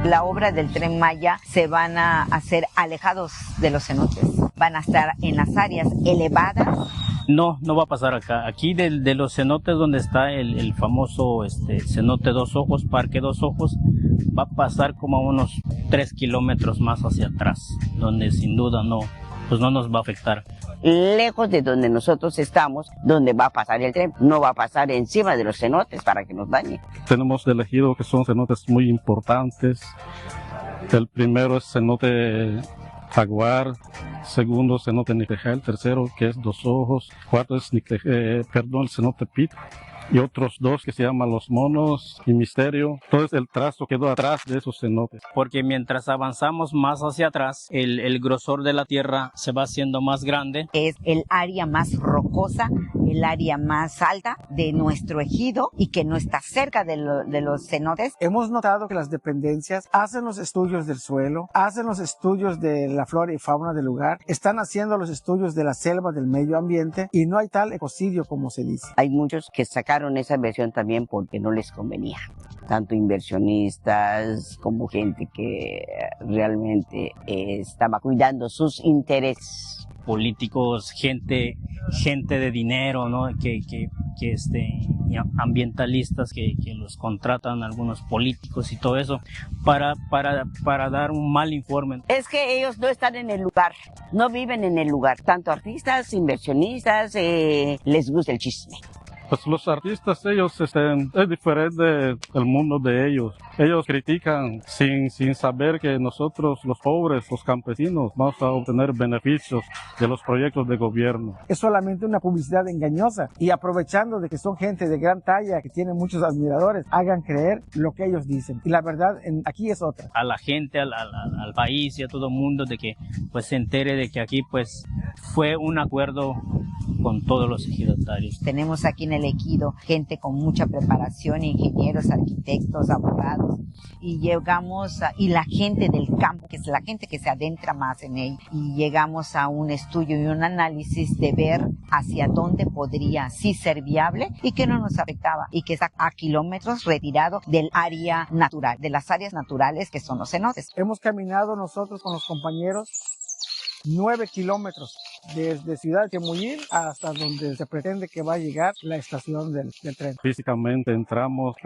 La obra del Tren Maya se van a hacer alejados de los cenotes, van a estar en las áreas elevadas. No va a pasar acá. Aquí de los cenotes donde está el famoso cenote Dos Ojos, Parque Dos Ojos, va a pasar como a unos 3 kilómetros más hacia atrás, donde sin duda no nos va a afectar. Lejos de donde nosotros estamos, donde va a pasar el tren, no va a pasar encima de los cenotes para que nos dañe. Tenemos elegido que son cenotes muy importantes. El primero es cenote Jaguar, segundo cenote Nictejal, tercero que es Dos Ojos, cuarto es el cenote Pit, y otros dos que se llaman Los Monos y Misterio. Entonces el trazo quedó atrás de esos cenotes. Porque mientras avanzamos más hacia atrás, el grosor de la tierra se va haciendo más grande. Es el área más rocosa, el área más alta de nuestro ejido y que no está cerca de los cenotes. Hemos notado que las dependencias hacen los estudios del suelo, hacen los estudios de la flora y fauna del lugar, están haciendo los estudios de la selva, del medio ambiente, y no hay tal ecocidio como se dice. Hay muchos que sacaron esa inversión también porque no les convenía, tanto inversionistas como gente que realmente estaba cuidando sus intereses. Políticos, gente de dinero, ¿no? que ambientalistas que los contratan algunos políticos y todo eso para dar un mal informe. Es que ellos no están en el lugar, no viven en el lugar, tanto artistas, inversionistas, les gusta el chisme. Pues los artistas, ellos es diferente el mundo de ellos. Ellos critican sin saber que nosotros, los pobres, los campesinos, vamos a obtener beneficios de los proyectos de gobierno. Es solamente una publicidad engañosa, y aprovechando de que son gente de gran talla, que tienen muchos admiradores, hagan creer lo que ellos dicen. Y la verdad aquí es otra. A la gente, al país y a todo el mundo, de que pues se entere de que aquí pues fue un acuerdo con todos los ejidatarios. Tenemos aquí en el ejido gente con mucha preparación, ingenieros, arquitectos, abogados, y y la gente del campo, que es la gente que se adentra más en él, y llegamos a un estudio y un análisis de ver hacia dónde podría sí ser viable y que no nos afectaba, y que está a kilómetros retirado del área natural, de las áreas naturales que son los cenotes. Hemos caminado nosotros con los compañeros 9 kilómetros desde Ciudad Chemuyil hasta donde se pretende que va a llegar la estación del tren. Físicamente entramos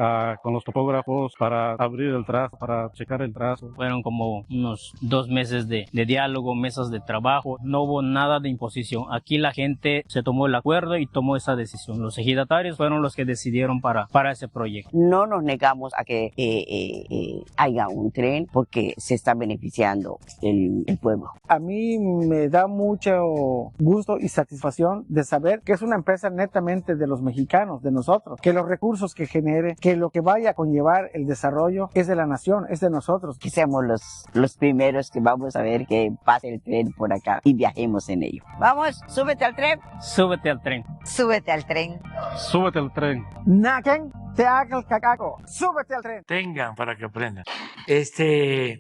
con los topógrafos para abrir el trazo, para checar el trazo. Fueron como unos 2 meses de diálogo, mesas de trabajo. No hubo nada de imposición. Aquí la gente se tomó el acuerdo y tomó esa decisión. Los ejidatarios fueron los que decidieron para ese proyecto. No nos negamos a que haya un tren porque se está beneficiando el pueblo. A mí me da mucho mucho gusto y satisfacción de saber que es una empresa netamente de los mexicanos, de nosotros, que los recursos que genere, que lo que vaya a conllevar el desarrollo es de la nación, es de nosotros. Que seamos los primeros que vamos a ver que pase el tren por acá y viajemos en ello. Vamos, súbete al tren. Súbete al tren. Súbete al tren. Súbete al tren. Naken te haga el cacaco. Súbete al tren. Tengan para que aprendan.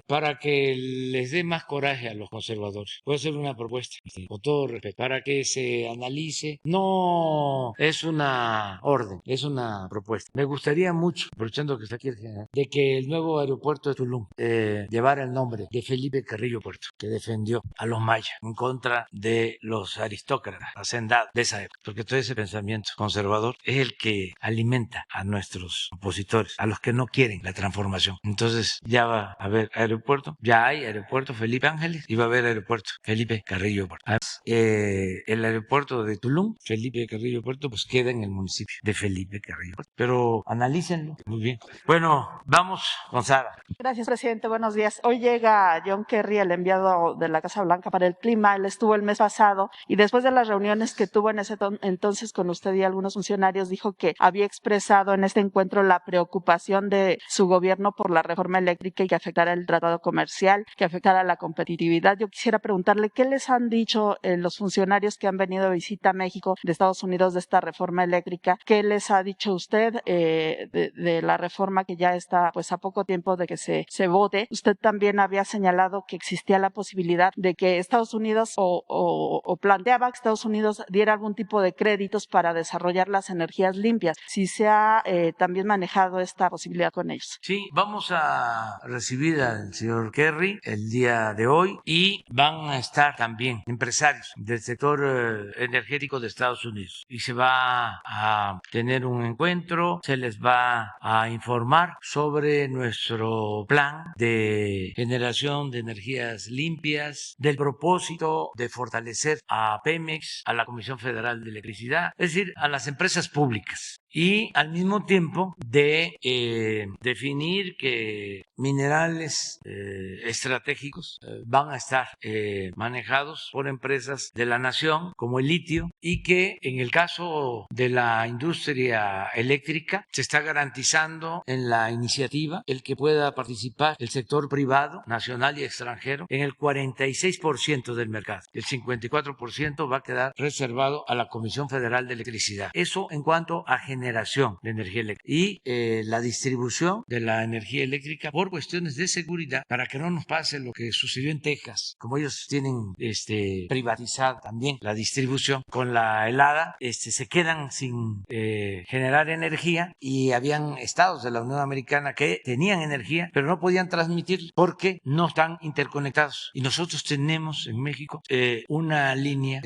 Para que les dé más coraje a los conservadores. Voy a hacer una propuesta, con todo respeto, para que se analice. No es una orden, es una propuesta. Me gustaría mucho, aprovechando que está aquí el general, de que el nuevo aeropuerto de Tulum llevara el nombre de Felipe Carrillo Puerto, que defendió a los mayas en contra de los aristócratas, hacendados de esa época. Porque todo ese pensamiento conservador es el que alimenta a nuestros opositores, a los que no quieren la transformación. Entonces ya va a haber aeropuerto, ya hay aeropuerto Felipe Ángeles y va a haber aeropuerto Felipe Carrillo Puerto. Además, el aeropuerto de Tulum, Felipe Carrillo Puerto, pues queda en el municipio de Felipe Carrillo Puerto. Pero analícenlo muy bien. Bueno, vamos con Sara. Gracias, presidente. Buenos días. Hoy llega John Kerry, el enviado de la Casa Blanca para el clima. Él estuvo el mes pasado y después de las reuniones que tuvo en ese entonces con usted y algunos funcionarios, dijo que había expresado en este encuentro la preocupación de su gobierno por la reforma eléctrica y que afectara el tratado comercial, que afectara la competitividad. Yo quisiera preguntarle qué les han dicho los funcionarios que han venido de visita a México de Estados Unidos de esta reforma eléctrica. ¿Qué les ha dicho usted de la reforma que ya está pues a poco tiempo de que se vote? Usted también había señalado que existía la posibilidad de que Estados Unidos o planteaba que Estados Unidos diera algún tipo de créditos para desarrollar las energías limpias. Si se ha también manejado esta posibilidad con ellos. Sí, vamos a recibir al señor Kerry el día de hoy y van a estar también empresarios del sector energético de Estados Unidos y se va a tener un encuentro, se les va a informar sobre nuestro plan de generación de energías limpias, del propósito de fortalecer a Pemex, a la Comisión Federal de Electricidad, es decir, a las empresas públicas. Y al mismo tiempo de definir que minerales estratégicos van a estar manejados por empresas de la nación como el litio y que en el caso de la industria eléctrica se está garantizando en la iniciativa el que pueda participar el sector privado nacional y extranjero en el 46% del mercado. El 54% va a quedar reservado a la Comisión Federal de Electricidad. Eso en cuanto a generación de energía eléctrica y la distribución de la energía eléctrica por cuestiones de seguridad para que no nos pase lo que sucedió en Texas, como ellos tienen privatizada también la distribución con la helada, se quedan sin generar energía y habían estados de la Unión Americana que tenían energía pero no podían transmitir porque no están interconectados y nosotros tenemos en México una línea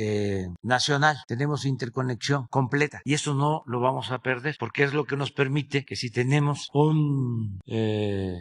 nacional, tenemos interconexión completa y eso no lo vamos a perder porque es lo que nos permite que si tenemos un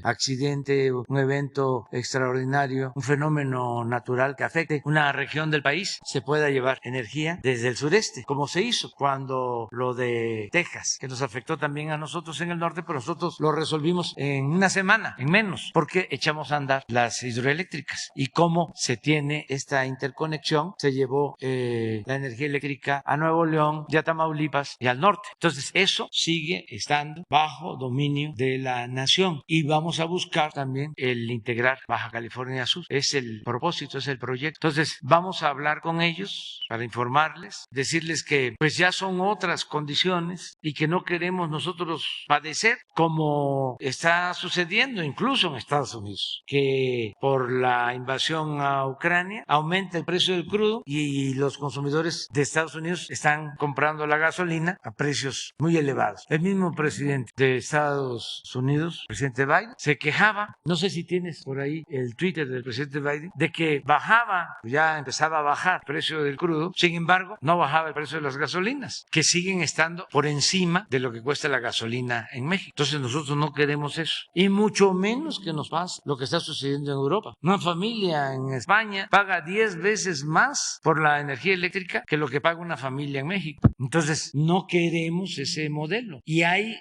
accidente, un evento extraordinario, un fenómeno natural que afecte una región del país, se pueda llevar energía desde el sureste, como se hizo cuando lo de Texas, que nos afectó también a nosotros en el norte, pero nosotros lo resolvimos en una semana, en menos, porque echamos a andar las hidroeléctricas. Y como se tiene esta interconexión, se llevó la energía eléctrica a Nuevo León, y a Tamaulipas y al norte. Entonces, eso sigue estando bajo dominio de la nación y vamos a buscar también el integrar Baja California Sur. Es el propósito, es el proyecto. Entonces, vamos a hablar con ellos para informarles, decirles que pues ya son otras condiciones y que no queremos nosotros padecer como está sucediendo incluso en Estados Unidos, que por la invasión a Ucrania aumenta el precio del crudo y los consumidores de Estados Unidos están comprando la gasolina a precios muy elevados. El mismo presidente de Estados Unidos, presidente Biden, se quejaba, no sé si tienes por ahí el Twitter del presidente Biden, de que bajaba, ya empezaba a bajar el precio del crudo, sin embargo, no bajaba el precio de las gasolinas, que siguen estando por encima de lo que cuesta la gasolina en México. Entonces nosotros no queremos eso. Y mucho menos que nos pase lo que está sucediendo en Europa. Una familia en España paga 10 veces más por la energía eléctrica que lo que paga una familia en México. Entonces no queremos ese modelo. Y hay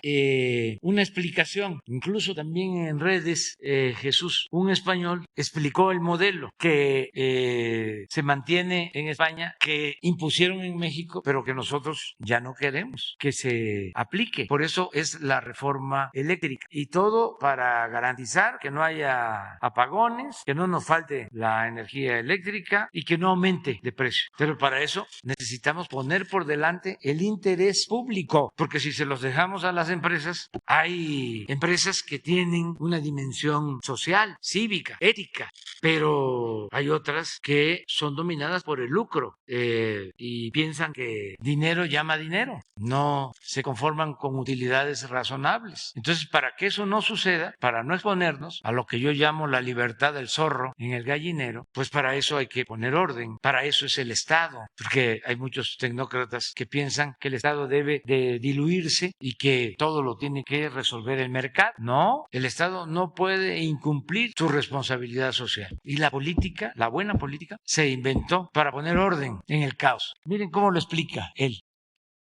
una explicación, incluso también en redes, Jesús, un español, explicó el modelo que se mantiene en España, que impusieron en México, pero que nosotros ya no queremos que se aplique. Por eso es la reforma eléctrica. Y todo para garantizar que no haya apagones, que no nos falte la energía eléctrica y que no aumente de precio. Pero para eso necesitamos poner por delante el interés público, porque si se los dejamos a las empresas, hay empresas que tienen una dimensión social, cívica, ética, pero hay otras que son dominadas por el lucro y piensan que dinero llama dinero, no se conforman con utilidades razonables. Entonces, para que eso no suceda, para no exponernos a lo que yo llamo la libertad del zorro en el gallinero, pues para eso hay que poner orden, para eso es el Estado, porque hay muchos tecnócratas que piensan que el Estado debe de diluirse y que todo lo tiene que resolver el mercado. No, el Estado no puede incumplir su responsabilidad social. Y la política, la buena política, se inventó para poner orden en el caos. Miren cómo lo explica él.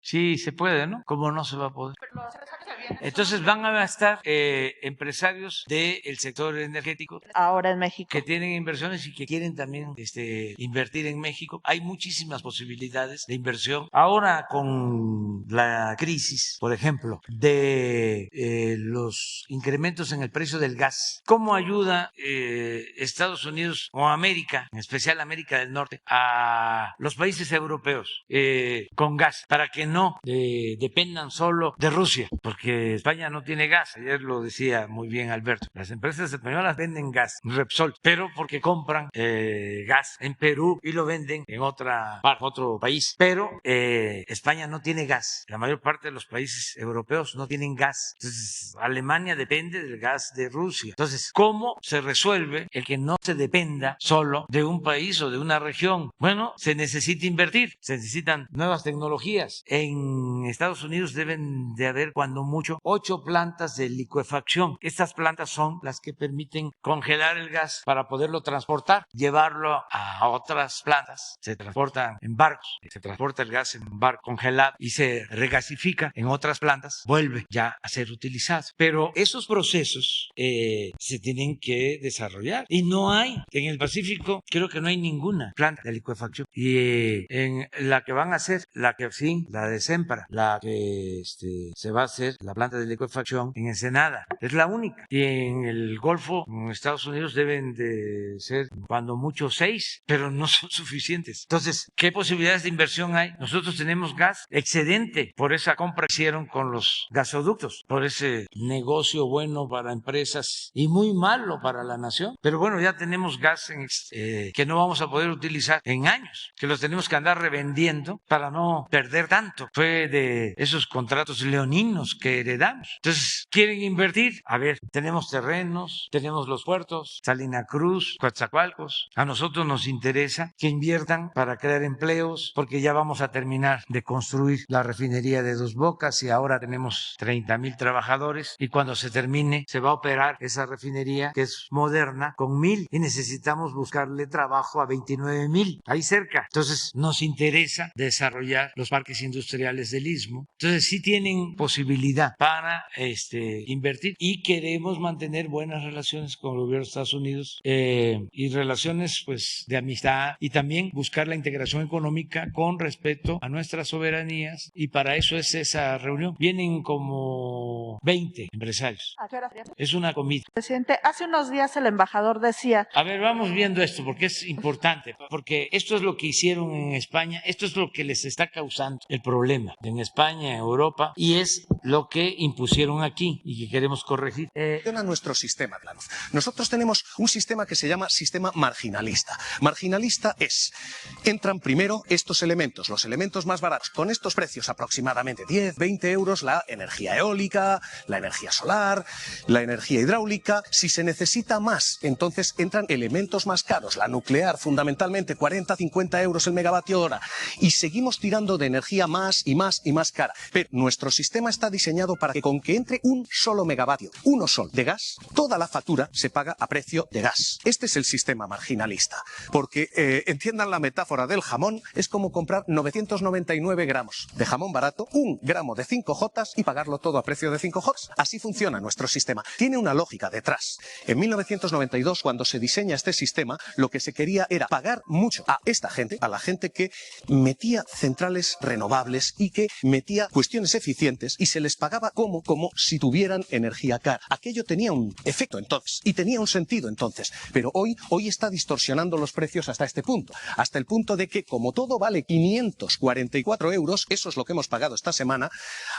Sí, se puede, ¿no? ¿Cómo no se va a poder? Entonces van a estar empresarios del sector energético ahora en México que tienen inversiones y que quieren también invertir en México. Hay muchísimas posibilidades de inversión. Ahora con la crisis, por ejemplo, de los incrementos en el precio del gas, ¿cómo ayuda Estados Unidos o América, en especial América del Norte, a los países europeos con gas para que no dependan solo de Rusia? Porque España no tiene gas. Ayer lo decía muy bien Alberto. Las empresas españolas venden gas, Repsol, pero porque compran gas en Perú y lo venden en otro país. Pero España no tiene gas. La mayor parte de los países europeos no tienen gas. Entonces, Alemania depende del gas de Rusia. Entonces, ¿cómo se resuelve el que no se dependa solo de un país o de una región? Bueno, se necesita invertir, se necesitan nuevas tecnologías. En Estados Unidos deben de haber cuando mucho 8 plantas de licuefacción. Estas plantas son las que permiten congelar el gas para poderlo transportar, llevarlo a otras plantas. Se transportan en barcos, se transporta el gas en barco congelado y se regasifica en otras plantas, vuelve ya a ser utilizado. Pero esos procesos se tienen que desarrollar y no hay, en el Pacífico creo que no hay ninguna planta de licuefacción. Y en la que van a hacer, la de Sempra, la que se va a hacer, la planta de licuefacción en Ensenada, es la única. Y en el Golfo, en Estados Unidos, deben de ser cuando mucho 6, pero no son suficientes. Entonces, ¿qué posibilidades de inversión hay? Nosotros tenemos gas excedente por esa compra que hicieron con los gasoductos, por ese negocio bueno para empresas y muy malo para la nación. Pero bueno, ya tenemos gas que no vamos a poder utilizar en años, que los tenemos que andar revendiendo para no perder tanto. Fue de esos contratos leoninos que heredamos. Entonces, ¿quieren invertir? A ver, tenemos terrenos, tenemos los puertos, Salina Cruz, Coatzacoalcos. A nosotros nos interesa que inviertan para crear empleos, porque ya vamos a terminar de construir la refinería de Dos Bocas y ahora tenemos 30,000 trabajadores y cuando se termine se va a operar esa refinería que es moderna con 1,000 y necesitamos buscarle trabajo a 29,000 ahí cerca. Entonces, nos interesa desarrollar los parques industriales del Istmo. Entonces sí tienen posibilidad para invertir y queremos mantener buenas relaciones con el gobierno de Estados Unidos y relaciones pues de amistad y también buscar la integración económica con respeto a nuestras soberanías y para eso es esa reunión. Vienen como 20 empresarios. ¿A qué hora? Es una comida. Presidente, hace unos días el embajador decía... A ver, vamos viendo esto porque es importante, porque esto es lo que hicieron en España, esto es lo que les está causando el problema en España, en Europa, y es lo que impusieron aquí y que queremos corregir. Nuestro sistema, claro. Nosotros tenemos un sistema que se llama sistema marginalista. Marginalista es, entran primero estos elementos, los elementos más baratos, con estos precios aproximadamente 10, 20 euros, la energía eólica, la energía energía solar, la energía hidráulica. Si se necesita más, entonces entran elementos más caros, la nuclear fundamentalmente 40, 50 euros el megavatio hora, y seguimos tirando de energía más y más y más cara. Pero nuestro sistema está diseñado para que con que entre un solo megavatio, uno solo de gas, toda la factura se paga a precio de gas. Este es el sistema marginalista, porque entiendan la metáfora del jamón, es como comprar 999 gramos de jamón barato, un gramo de 5J y pagarlo todo a precio de 5J. Así funciona nuestro sistema. Tiene una lógica detrás. En 1992, cuando se diseña este sistema, lo que se quería era pagar mucho a esta gente, a la gente que metía centrales renovables y que metía cuestiones eficientes, y se les pagaba como si tuvieran energía cara. Aquello tenía un efecto entonces y tenía un sentido entonces, pero hoy está distorsionando los precios hasta este punto, hasta el punto de que como todo vale 544 euros, eso es lo que hemos pagado esta semana,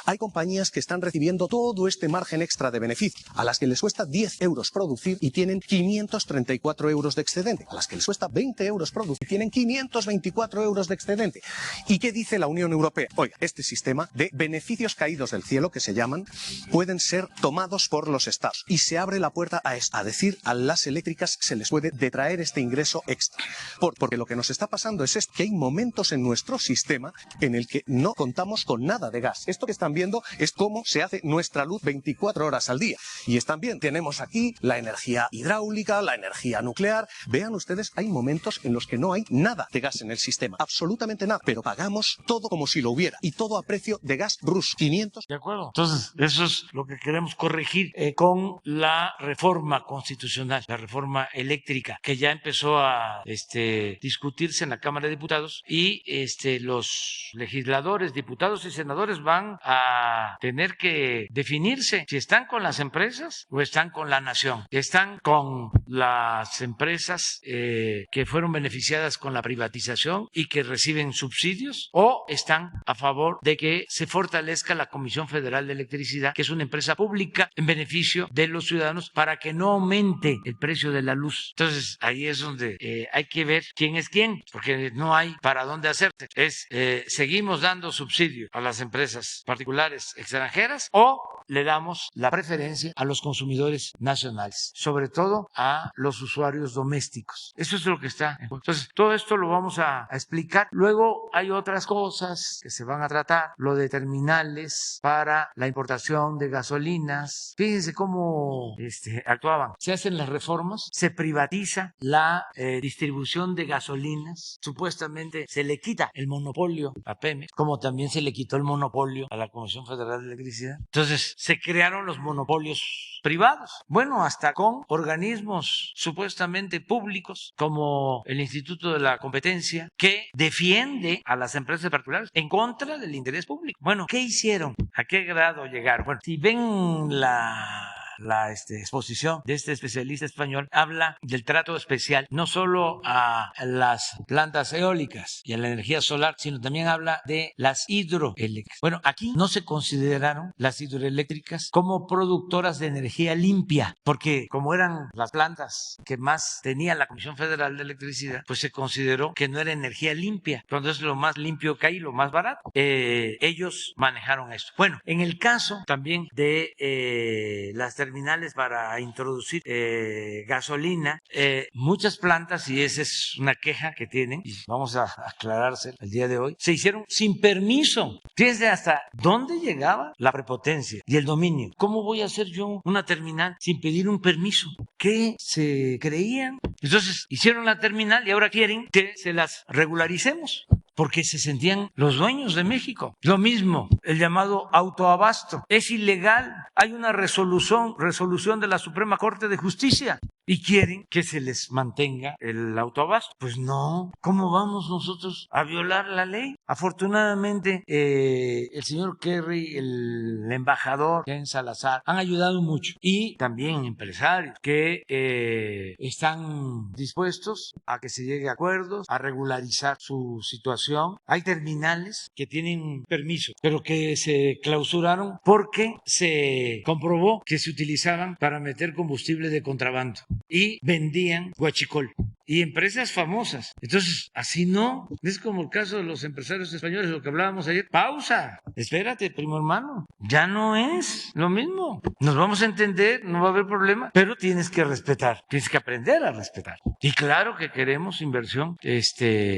hay compañías que están recibiendo todo este margen extra de beneficio, a las que les cuesta 10 euros producir y tienen 534 euros de excedente, a las que les cuesta 20 euros producir y tienen 524 euros de excedente. ¿Y qué dice la Unión Europea? Oiga, este sistema de beneficios caídos del cielo, que se llaman, pueden ser tomados por los estados, y se abre la puerta a esto, a decir a las eléctricas se les puede detraer este ingreso extra, porque lo que nos está pasando es esto, que hay momentos en nuestro sistema en el que no contamos con nada de gas. Esto que están viendo es cómo se hace nuestra luz 24 horas al día, y están bien, tenemos aquí la energía hidráulica, la energía nuclear. Vean ustedes, hay momentos en los que no hay nada de gas en el sistema, absolutamente nada, pero pagamos todo como si lo hubiera, y todo a precio de gas ruso, 500. De acuerdo. Entonces, eso es lo que queremos corregir con la reforma constitucional, la reforma eléctrica, que ya empezó a discutirse en la Cámara de Diputados, y los legisladores, diputados y senadores van a tener que definirse si están con las empresas o están con la nación. Están con las empresas que fueron beneficiadas con la privatización y que reciben subsidios, o están a favor de que se fortalezca la Comisión Federal de Electricidad, que es una empresa pública en beneficio de los ciudadanos, para que no aumente el precio de la luz. Entonces, ahí es donde hay que ver quién es quién, porque no hay para dónde hacerte. Seguimos dando subsidio a las empresas particulares extranjeras, o le damos la preferencia a los consumidores nacionales, sobre todo a los usuarios domésticos. Eso es lo que está. Entonces, todo esto lo vamos a explicar. Luego hay otras cosas que se van a tratar, lo de terminales para la importación de gasolinas. Fíjense cómo actuaban. Se hacen las reformas, se privatiza la distribución de gasolinas, supuestamente se le quita el monopolio a Pemex, como también se le quitó el monopolio a la Comisión Federal de Electricidad. Entonces, se crearon los monopolios privados, bueno, hasta con organismos supuestamente públicos como el Instituto de la Competencia, que defiende a las empresas particulares en contra del interés público. Bueno, ¿qué hicieron? ¿A qué grado llegaron? Bueno, si ven la exposición de este especialista español, habla del trato especial no solo a las plantas eólicas y a la energía solar, sino también habla de las hidroeléctricas. Bueno, aquí no se consideraron las hidroeléctricas como productoras de energía limpia, porque como eran las plantas que más tenía la Comisión Federal de Electricidad, pues se consideró que no era energía limpia, cuando es lo más limpio que hay, lo más barato. Ellos manejaron esto. Bueno, en el caso también de las terminales para introducir gasolina, muchas plantas, y esa es una queja que tienen, y vamos a aclararse el día de hoy, se hicieron sin permiso. Fíjense hasta dónde llegaba la prepotencia y el dominio. ¿Cómo voy a hacer yo una terminal sin pedir un permiso? ¿Qué se creían? Entonces hicieron la terminal y ahora quieren que se las regularicemos, porque se sentían los dueños de México. Lo mismo, el llamado autoabasto. Es ilegal. Hay una resolución de la Suprema Corte de Justicia y quieren que se les mantenga el autoabasto. Pues no, ¿cómo vamos nosotros a violar la ley? Afortunadamente, el señor Kerry, el embajador Ken Salazar, han ayudado mucho, y también empresarios que están dispuestos a que se llegue a acuerdos, a regularizar su situación. Hay terminales que tienen permiso, pero que se clausuraron porque se comprobó que se utilizaban para meter combustible de contrabando y vendían huachicol. y empresas famosas. Entonces, así no. Es como el caso de los empresarios españoles, lo que hablábamos ayer. Pausa. Espérate, primo hermano. Ya no es lo mismo. Nos vamos a entender, no va a haber problema, pero tienes que respetar, tienes que aprender a respetar. Y claro que queremos inversión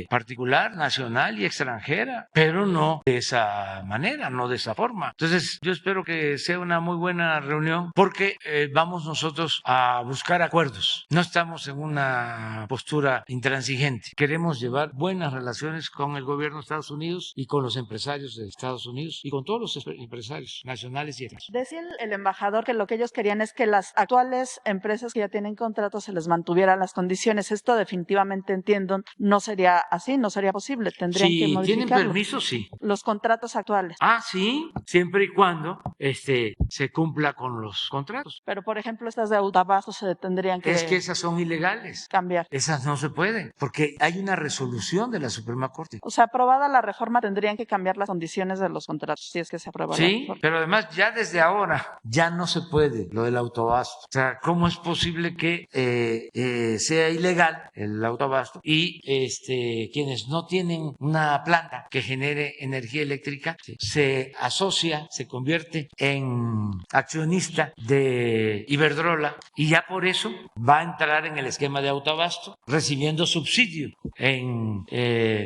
particular, nacional y extranjera, pero no de esa manera, no de esa forma. Entonces, yo espero que sea una muy buena reunión porque vamos nosotros a buscar acuerdos. No estamos en una postura intransigente. Queremos llevar buenas relaciones con el gobierno de Estados Unidos y con los empresarios de Estados Unidos y con todos los empresarios nacionales y extranjeros. Decía el embajador que lo que ellos querían es que las actuales empresas que ya tienen contratos se les mantuvieran las condiciones. Esto definitivamente entiendo, no sería así, no sería posible. Tendrían que modificarlo. Si tienen permiso, sí. Los contratos actuales. Ah, sí, siempre y cuando se cumpla con los contratos. Pero, por ejemplo, estas de autoabasto se tendrían que... Es que esas son ilegales. Cambiar. Esas no se pueden, porque hay una resolución de la Suprema Corte. O sea, aprobada la reforma, tendrían que cambiar las condiciones de los contratos, si es que se aprueba la reforma. Pero además ya desde ahora ya no se puede lo del autoabasto. O sea, ¿cómo es posible que sea ilegal el autoabasto y quienes no tienen una planta que genere energía eléctrica se asocia, se convierte en accionista de Iberdrola y ya por eso va a entrar en el esquema de autoabasto recibiendo subsidio en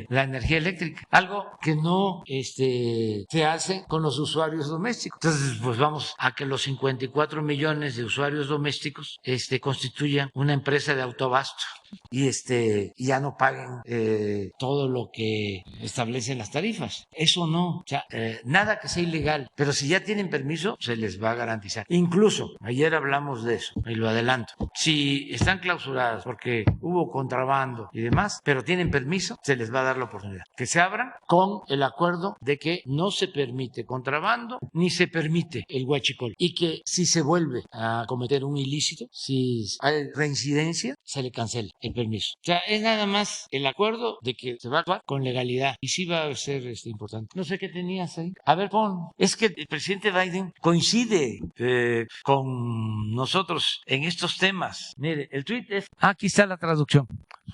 la energía eléctrica, algo que no se hace con los usuarios domésticos. Entonces, pues vamos a que los 54 millones de usuarios domésticos constituyan una empresa de autoabasto y ya no paguen todo lo que establecen las tarifas. Eso no, o sea, nada que sea ilegal, pero si ya tienen permiso, se les va a garantizar. Incluso, ayer hablamos de eso, y lo adelanto, si están clausuradas porque hubo contrabando y demás, pero tienen permiso, se les va a dar la oportunidad. Que se abran con el acuerdo de que no se permite contrabando ni se permite el huachicol y que si se vuelve a cometer un ilícito, si hay reincidencia, se le cancela el permiso. O sea, es nada más el acuerdo de que se va a actuar con legalidad y sí va a ser importante. No sé qué tenías ahí. A ver, pon. Es que el presidente Biden coincide con nosotros en estos temas. Mire, el tweet es... Aquí está la traducción.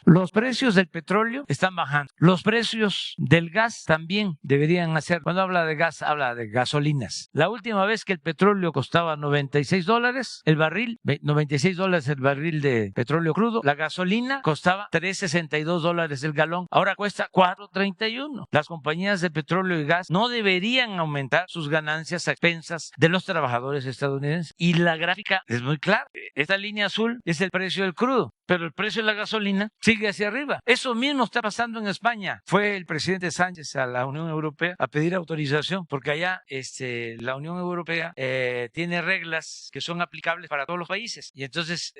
Los precios del petróleo están bajando. Los precios del gas también deberían hacer. Cuando habla de gas, habla de gasolinas. La última vez que el petróleo costaba $96 el barril, $96 el barril de petróleo crudo, la gasolina costaba $3.62 el galón. Ahora cuesta $4.31. Las compañías de petróleo y gas no deberían aumentar sus ganancias a expensas de los trabajadores estadounidenses. Y la gráfica es muy clara. Esta línea azul es el precio del crudo, pero el precio de la gasolina sigue hacia arriba. Eso mismo está pasando en España. Fue el presidente Sánchez a la Unión Europea a pedir autorización porque allá la Unión Europea tiene reglas que son aplicables para todos los países y entonces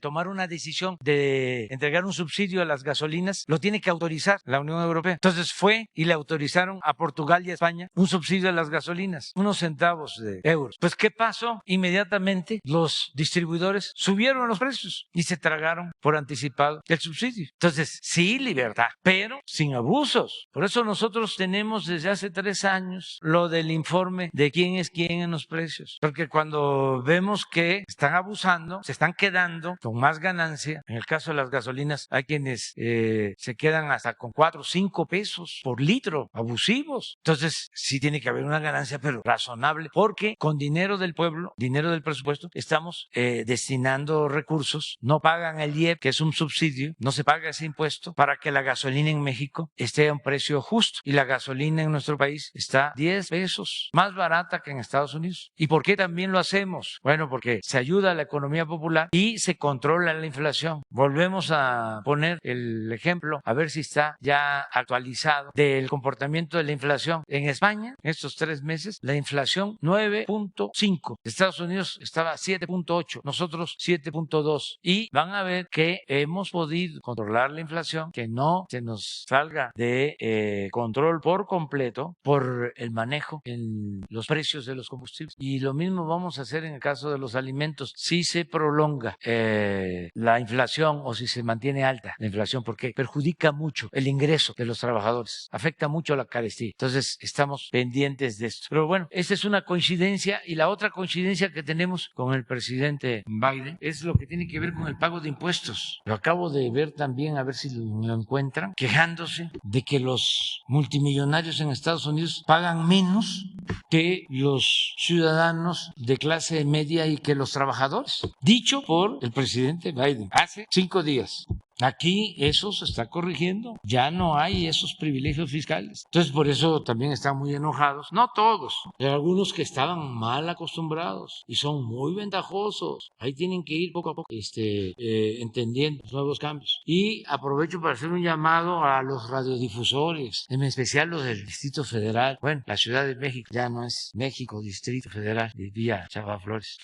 tomar una decisión de entregar un subsidio a las gasolinas lo tiene que autorizar la Unión Europea. Entonces fue y le autorizaron a Portugal y a España un subsidio a las gasolinas, unos centavos de euros. Pues ¿qué pasó? Inmediatamente los distribuidores subieron los precios y se tragaron por anticipado el subsidio. Entonces, sí, libertad, pero sin abusos. Por eso nosotros tenemos desde hace 3 años lo del informe de quién es quién en los precios. Porque cuando vemos que están abusando, se están quedando con más ganancia. En el caso de las gasolinas, hay quienes se quedan hasta con 4 o 5 pesos por litro, abusivos. Entonces, sí tiene que haber una ganancia, pero razonable, porque con dinero del pueblo, dinero del presupuesto, estamos destinando recursos. No pagan el IEP, que es un subsidio, no se paga ese impuesto para que la gasolina en México esté a un precio justo. Y la gasolina en nuestro país está 10 pesos más barata que en Estados Unidos. ¿Y por qué también lo hacemos? Bueno, porque se ayuda a la economía popular y se controla la inflación. Volvemos a poner el ejemplo, a ver si está ya actualizado, del comportamiento de la inflación. En España, estos 3 meses, la inflación 9.5. Estados Unidos estaba 7.8, nosotros 7.2. Y van a ver que hemos podido controlar la inflación, que no se nos salga de control por completo por el manejo en los precios de los combustibles. Y lo mismo vamos a hacer en el caso de los alimentos. Si se prolonga la inflación o si se mantiene alta la inflación, porque perjudica mucho el ingreso de los trabajadores, afecta mucho la carestía. Entonces estamos pendientes de esto. Pero bueno, esta es una coincidencia y la otra coincidencia que tenemos con el presidente Biden es lo que tiene que ver con el pago de de impuestos. Lo acabo de ver también, a ver si lo encuentran, quejándose de que los multimillonarios en Estados Unidos pagan menos que los ciudadanos de clase media y que los trabajadores. Dicho por el presidente Biden hace 5 días. Aquí eso se está corrigiendo, ya no hay esos privilegios fiscales. Entonces por eso también están muy enojados, no todos, pero algunos que estaban mal acostumbrados y son muy ventajosos. Ahí tienen que ir poco a poco entendiendo los nuevos cambios. Y aprovecho para hacer un llamado a los radiodifusores, en especial los del Distrito Federal. Bueno, la Ciudad de México ya no es México, Distrito Federal, diría Chava Flores.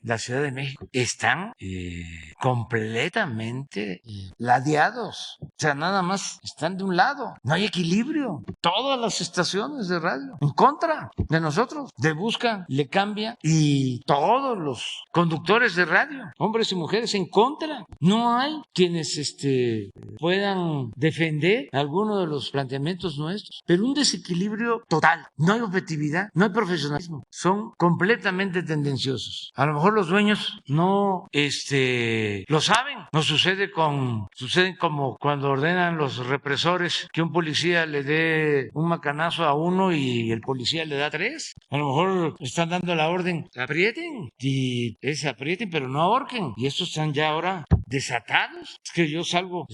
La Ciudad de México están completamente ladeados, o sea, nada más están de un lado, no hay equilibrio. Todas las estaciones de radio en contra de nosotros, de Busca, Le Cambia, y todos los conductores de radio, hombres y mujeres, en contra. No hay quienes puedan defender alguno de los planteamientos nuestros, pero un desequilibrio total, no hay objetividad, no hay profesionalismo, son completamente tendenciosos. A lo mejor los dueños no lo saben, nos suceden como cuando ordenan los represores que un policía le dé un macanazo a uno y el policía le da 3. A lo mejor están dando la orden, aprieten, aprieten, pero no ahorquen. Y estos están ya ahora desatados. Es que yo salgo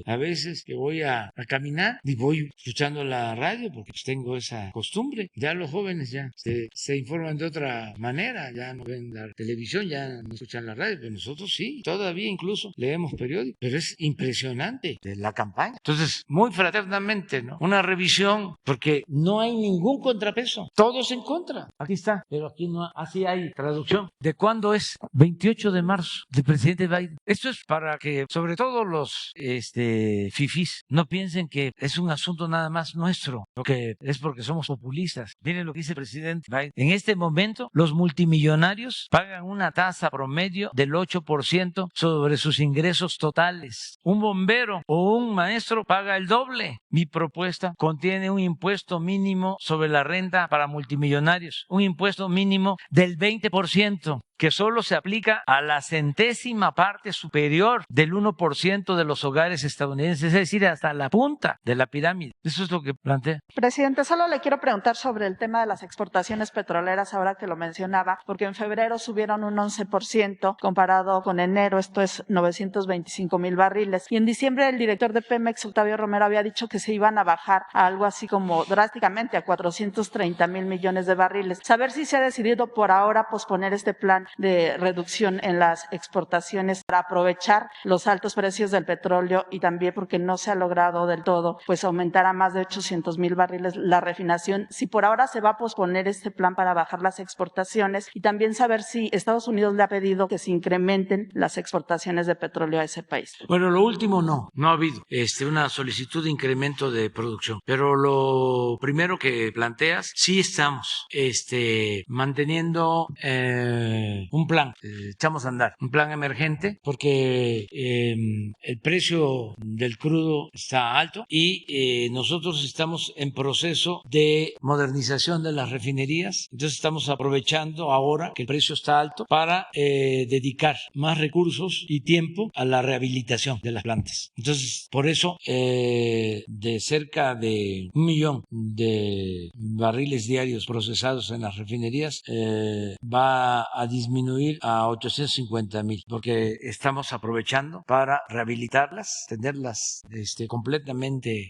a veces que voy a caminar y voy escuchando la radio porque pues tengo esa costumbre. Ya los jóvenes ya se informan de otra manera, ya no ven la televisión, ya no escuchan la radio, pero nosotros sí, todavía incluso leemos periódicos. Pero es impresionante la campaña. Entonces, muy fraternamente, ¿no? Una revisión, porque no hay ningún contrapeso. Todos en contra. Aquí está, pero aquí no. Así hay traducción. ¿De cuándo es? 28 de marzo, del presidente Biden. Esto es para que, sobre todo los fifís, no piensen que es un asunto nada más nuestro, lo que es porque somos populistas. Miren lo que dice el presidente Biden. En este momento, los multimillonarios pagan una tasa promedio del 8% sobre sus ingresos totales. Un bombero o un maestro paga el doble. Mi propuesta contiene un impuesto mínimo sobre la renta para multimillonarios, un impuesto mínimo del 20%. Que solo se aplica a la centésima parte superior del 1% de los hogares estadounidenses, es decir, hasta la punta de la pirámide. Eso es lo que plantea. Presidente, solo le quiero preguntar sobre el tema de las exportaciones petroleras, ahora que lo mencionaba, porque en febrero subieron un 11% comparado con enero, esto es 925,000 barriles. Y en diciembre el director de Pemex, Octavio Romero, había dicho que se iban a bajar a algo así como drásticamente a 430,000 millones de barriles. Saber si se ha decidido por ahora posponer este plan de reducción en las exportaciones para aprovechar los altos precios del petróleo y también porque no se ha logrado del todo pues aumentar a más de 800,000 barriles la refinación. Si por ahora se va a posponer este plan para bajar las exportaciones y también saber si Estados Unidos le ha pedido que se incrementen las exportaciones de petróleo a ese país. Bueno, lo último no ha habido una solicitud de incremento de producción, pero lo primero que planteas, sí estamos manteniendo un plan, echamos a andar, un plan emergente, porque el precio del crudo está alto y nosotros estamos en proceso de modernización de las refinerías, entonces estamos aprovechando ahora que el precio está alto para dedicar más recursos y tiempo a la rehabilitación de las plantas. Entonces, por eso, de cerca de 1 millón de barriles diarios procesados en las refinerías, va a disminuir a 850,000, porque estamos aprovechando para rehabilitarlas, tenerlas completamente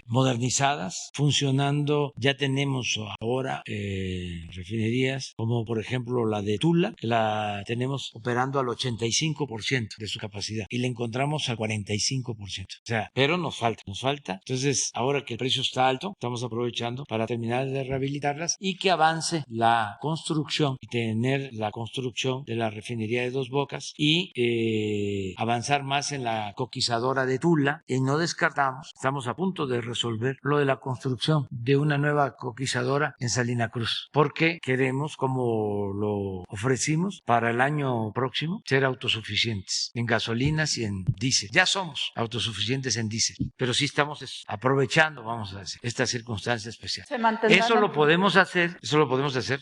modernizadas, funcionando. Ya tenemos ahora refinerías como por ejemplo la de Tula, que la tenemos operando al 85% de su capacidad y le encontramos al 45%. O sea, pero nos falta. Entonces, ahora que el precio está alto, estamos aprovechando para terminar de rehabilitarlas y que avance la construcción y tener la construcción de la refinería de Dos Bocas y avanzar más en la coquizadora de Tula. Y no descartamos, estamos a punto de resolver lo de la construcción de una nueva coquizadora en Salina Cruz, porque queremos, como lo ofrecimos para el año próximo, ser autosuficientes en gasolinas y en diésel. Ya somos autosuficientes en diésel, pero sí estamos aprovechando, vamos a decir, esta circunstancia especial. Eso lo podemos hacer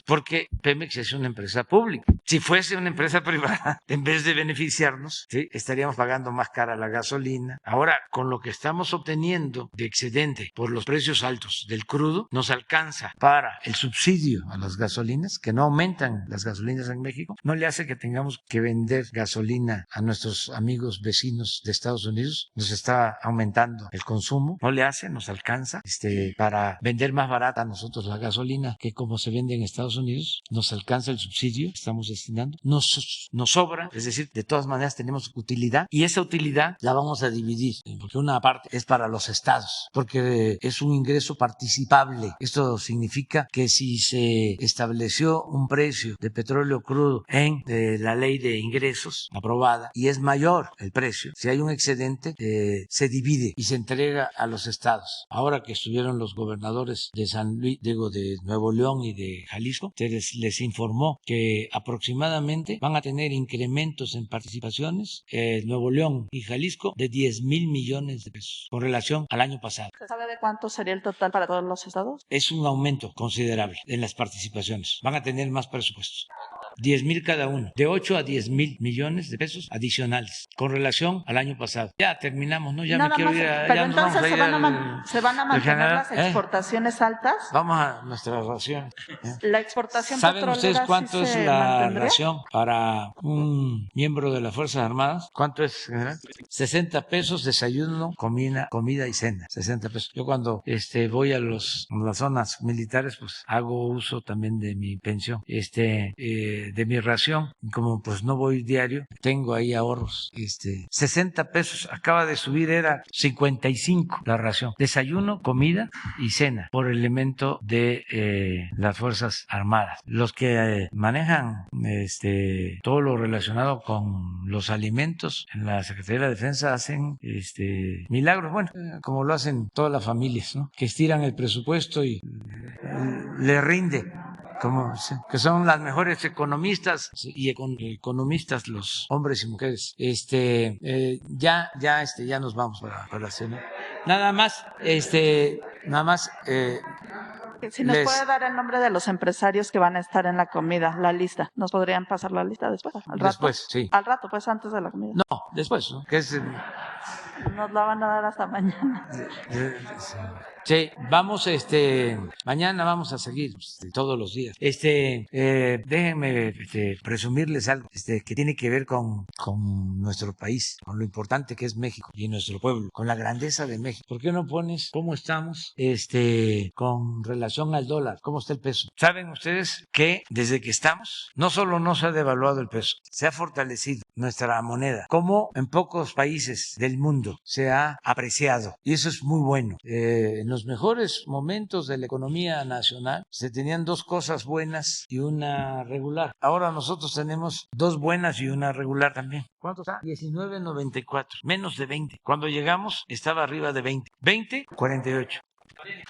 porque Pemex es una empresa pública. Si fuese una empresa privada, en vez de beneficiarnos, ¿sí?, estaríamos pagando más cara la gasolina. Ahora, con lo que estamos obteniendo de excedente por los precios altos del crudo, nos alcanza para el subsidio a las gasolinas, que no aumentan las gasolinas en México, no le hace que tengamos que vender gasolina a nuestros amigos vecinos de Estados Unidos, nos está aumentando el consumo, no le hace, nos alcanza para vender más barata a nosotros la gasolina que como se vende en Estados Unidos, nos alcanza el subsidio que estamos destinando, nos sobra, es decir, de todas maneras tenemos utilidad y esa utilidad la vamos a dividir, porque una parte es para los estados, porque es un ingreso participable. Esto significa que si se estableció un precio de petróleo crudo en la ley de ingresos aprobada y es mayor el precio, si hay un excedente, se divide y se entrega a los estados. Ahora que estuvieron los gobernadores de de Nuevo León y de Jalisco, se les informó que aproximadamente van a tener incrementos en participaciones Nuevo León y Jalisco de 10,000 millones de pesos con relación al año pasado. ¿Se sabe de cuánto sería el total para todos los estados? Es un aumento considerable en las participaciones. Van a tener más presupuestos. 10,000 cada uno, de 8 a 10,000 millones de pesos adicionales con relación al año pasado. Ya terminamos, ¿no? Ya Nada me quiero más, ir pero ya entonces se van a mantener las exportaciones altas. Vamos a nuestra ración. La exportación ¿Saben ustedes cuánto es la mantendría? ración para un miembro de las Fuerzas Armadas? ¿Cuánto es, general? 60 pesos, desayuno, comida y cena. 60 pesos. Yo cuando voy a las zonas militares, pues hago uso también de mi pensión, de mi ración. Como pues no voy diario, tengo ahí ahorros. 60 pesos. Acaba de subir, era 55 la ración. Desayuno, comida y cena por elemento de las Fuerzas Armadas. Los que manejan todo lo relacionado con los alimentos en la Secretaría de la Defensa hacen milagros, bueno, como lo hacen todas las familias, ¿no?, que estiran el presupuesto y le rinde, que son las mejores economistas y economistas los hombres y mujeres. Ya nos vamos para la cena. Nada más. Si nos puede dar el nombre de los empresarios que van a estar en la comida, la lista. ¿Nos podrían pasar la lista después? ¿Al rato? Después, sí. Al rato, pues antes de la comida. No, después, ¿no? Que es... Nos la van a dar hasta mañana. Sí, vamos, mañana vamos a seguir todos los días. Déjenme presumirles algo que tiene que ver con nuestro país, con lo importante que es México y nuestro pueblo, con la grandeza de México. ¿Por qué no pones cómo estamos con relación al dólar? ¿Cómo está el peso? ¿Saben ustedes que desde que estamos, no solo no se ha devaluado el peso, se ha fortalecido nuestra moneda, como en pocos países del mundo se ha apreciado? Y eso es muy bueno. En los mejores momentos de la economía nacional se tenían dos cosas buenas y una regular. Ahora nosotros tenemos dos buenas y una regular también. ¿Cuánto está? 19.94, menos de 20. Cuando llegamos estaba arriba de 20. 20.48.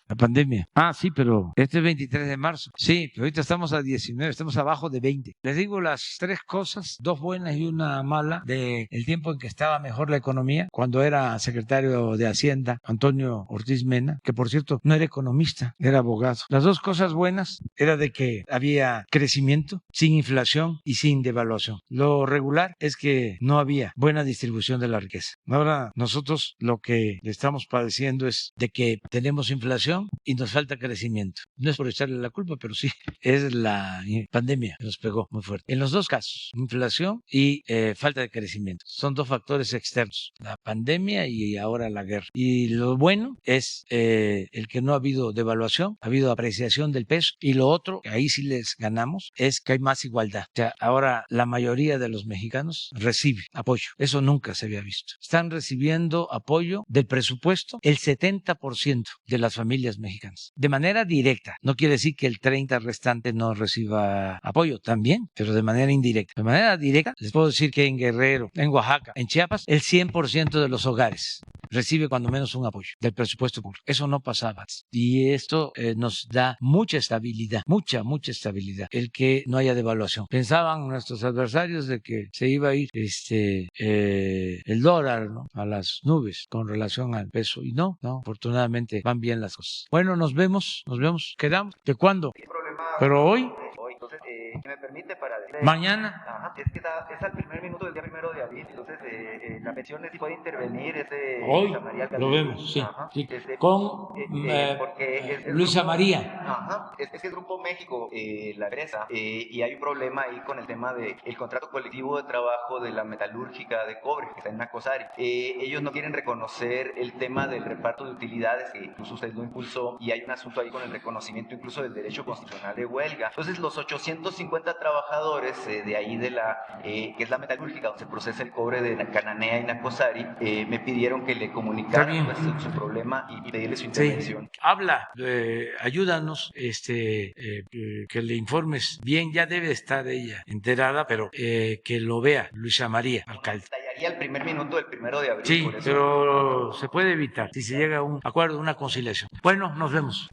La pandemia. Ah, sí, pero este es 23 de marzo. Sí, pero ahorita estamos a 19, estamos abajo de 20. Les digo las tres cosas, dos buenas y una mala, del tiempo en que estaba mejor la economía, cuando era secretario de Hacienda, Antonio Ortiz Mena, que por cierto no era economista, era abogado. Las dos cosas buenas era de que había crecimiento, sin inflación y sin devaluación. Lo regular es que no había buena distribución de la riqueza. Ahora nosotros lo que le estamos padeciendo es de que tenemos inflación y nos falta crecimiento. No es por echarle la culpa, pero sí, es la pandemia que nos pegó muy fuerte. En los dos casos, inflación y falta de crecimiento. Son dos factores externos, la pandemia y ahora la guerra. Y lo bueno es el que no ha habido devaluación, ha habido apreciación del peso. Y lo otro, que ahí sí les ganamos, es que hay más igualdad. O sea, ahora la mayoría de los mexicanos recibe apoyo. Eso nunca se había visto. Están recibiendo apoyo del presupuesto el 70% de las familias mexicanas, de manera directa. No quiere decir que el 30% restante no reciba apoyo, también, pero de manera indirecta. De manera directa, les puedo decir que en Guerrero, en Oaxaca, en Chiapas, el 100% de los hogares recibe cuando menos un apoyo del presupuesto público. Eso no pasaba. Y esto nos da mucha estabilidad, mucha estabilidad, el que no haya devaluación. Pensaban nuestros adversarios de que se iba a ir el dólar, ¿no?, a las nubes con relación al peso, y no, afortunadamente van bien las cosas. Bueno, nos vemos, quedamos. ¿De cuándo? Pero hoy, Entonces, ¿qué me permite para decir? Mañana. Ajá, es que es al primer minuto del día 1 de abril, entonces la petición es si puede intervenir Hoy Luisa María lo vemos, sí. Ajá, Sí. Con porque Luisa María. Ajá, es que el Grupo México, la empresa, y hay un problema ahí con el tema del contrato colectivo de trabajo de la metalúrgica de cobre, que está en Nacosari. Ellos no quieren reconocer el tema del reparto de utilidades, que incluso usted lo impulsó, y hay un asunto ahí con el reconocimiento incluso del derecho constitucional de huelga. Entonces, los 850 trabajadores de ahí de que es la metalúrgica, donde se procesa el cobre de Cananea y Nacosari, me pidieron que le comunicara pues, su problema y pedirle su intervención. Sí. Habla, ayúdanos, que le informes bien, ya debe estar ella enterada, pero que lo vea Luisa María, alcalde. Estallaría el primer minuto del 1 de abril. Sí, por eso. pero se puede evitar si se llega a un acuerdo, una conciliación. Bueno, nos vemos.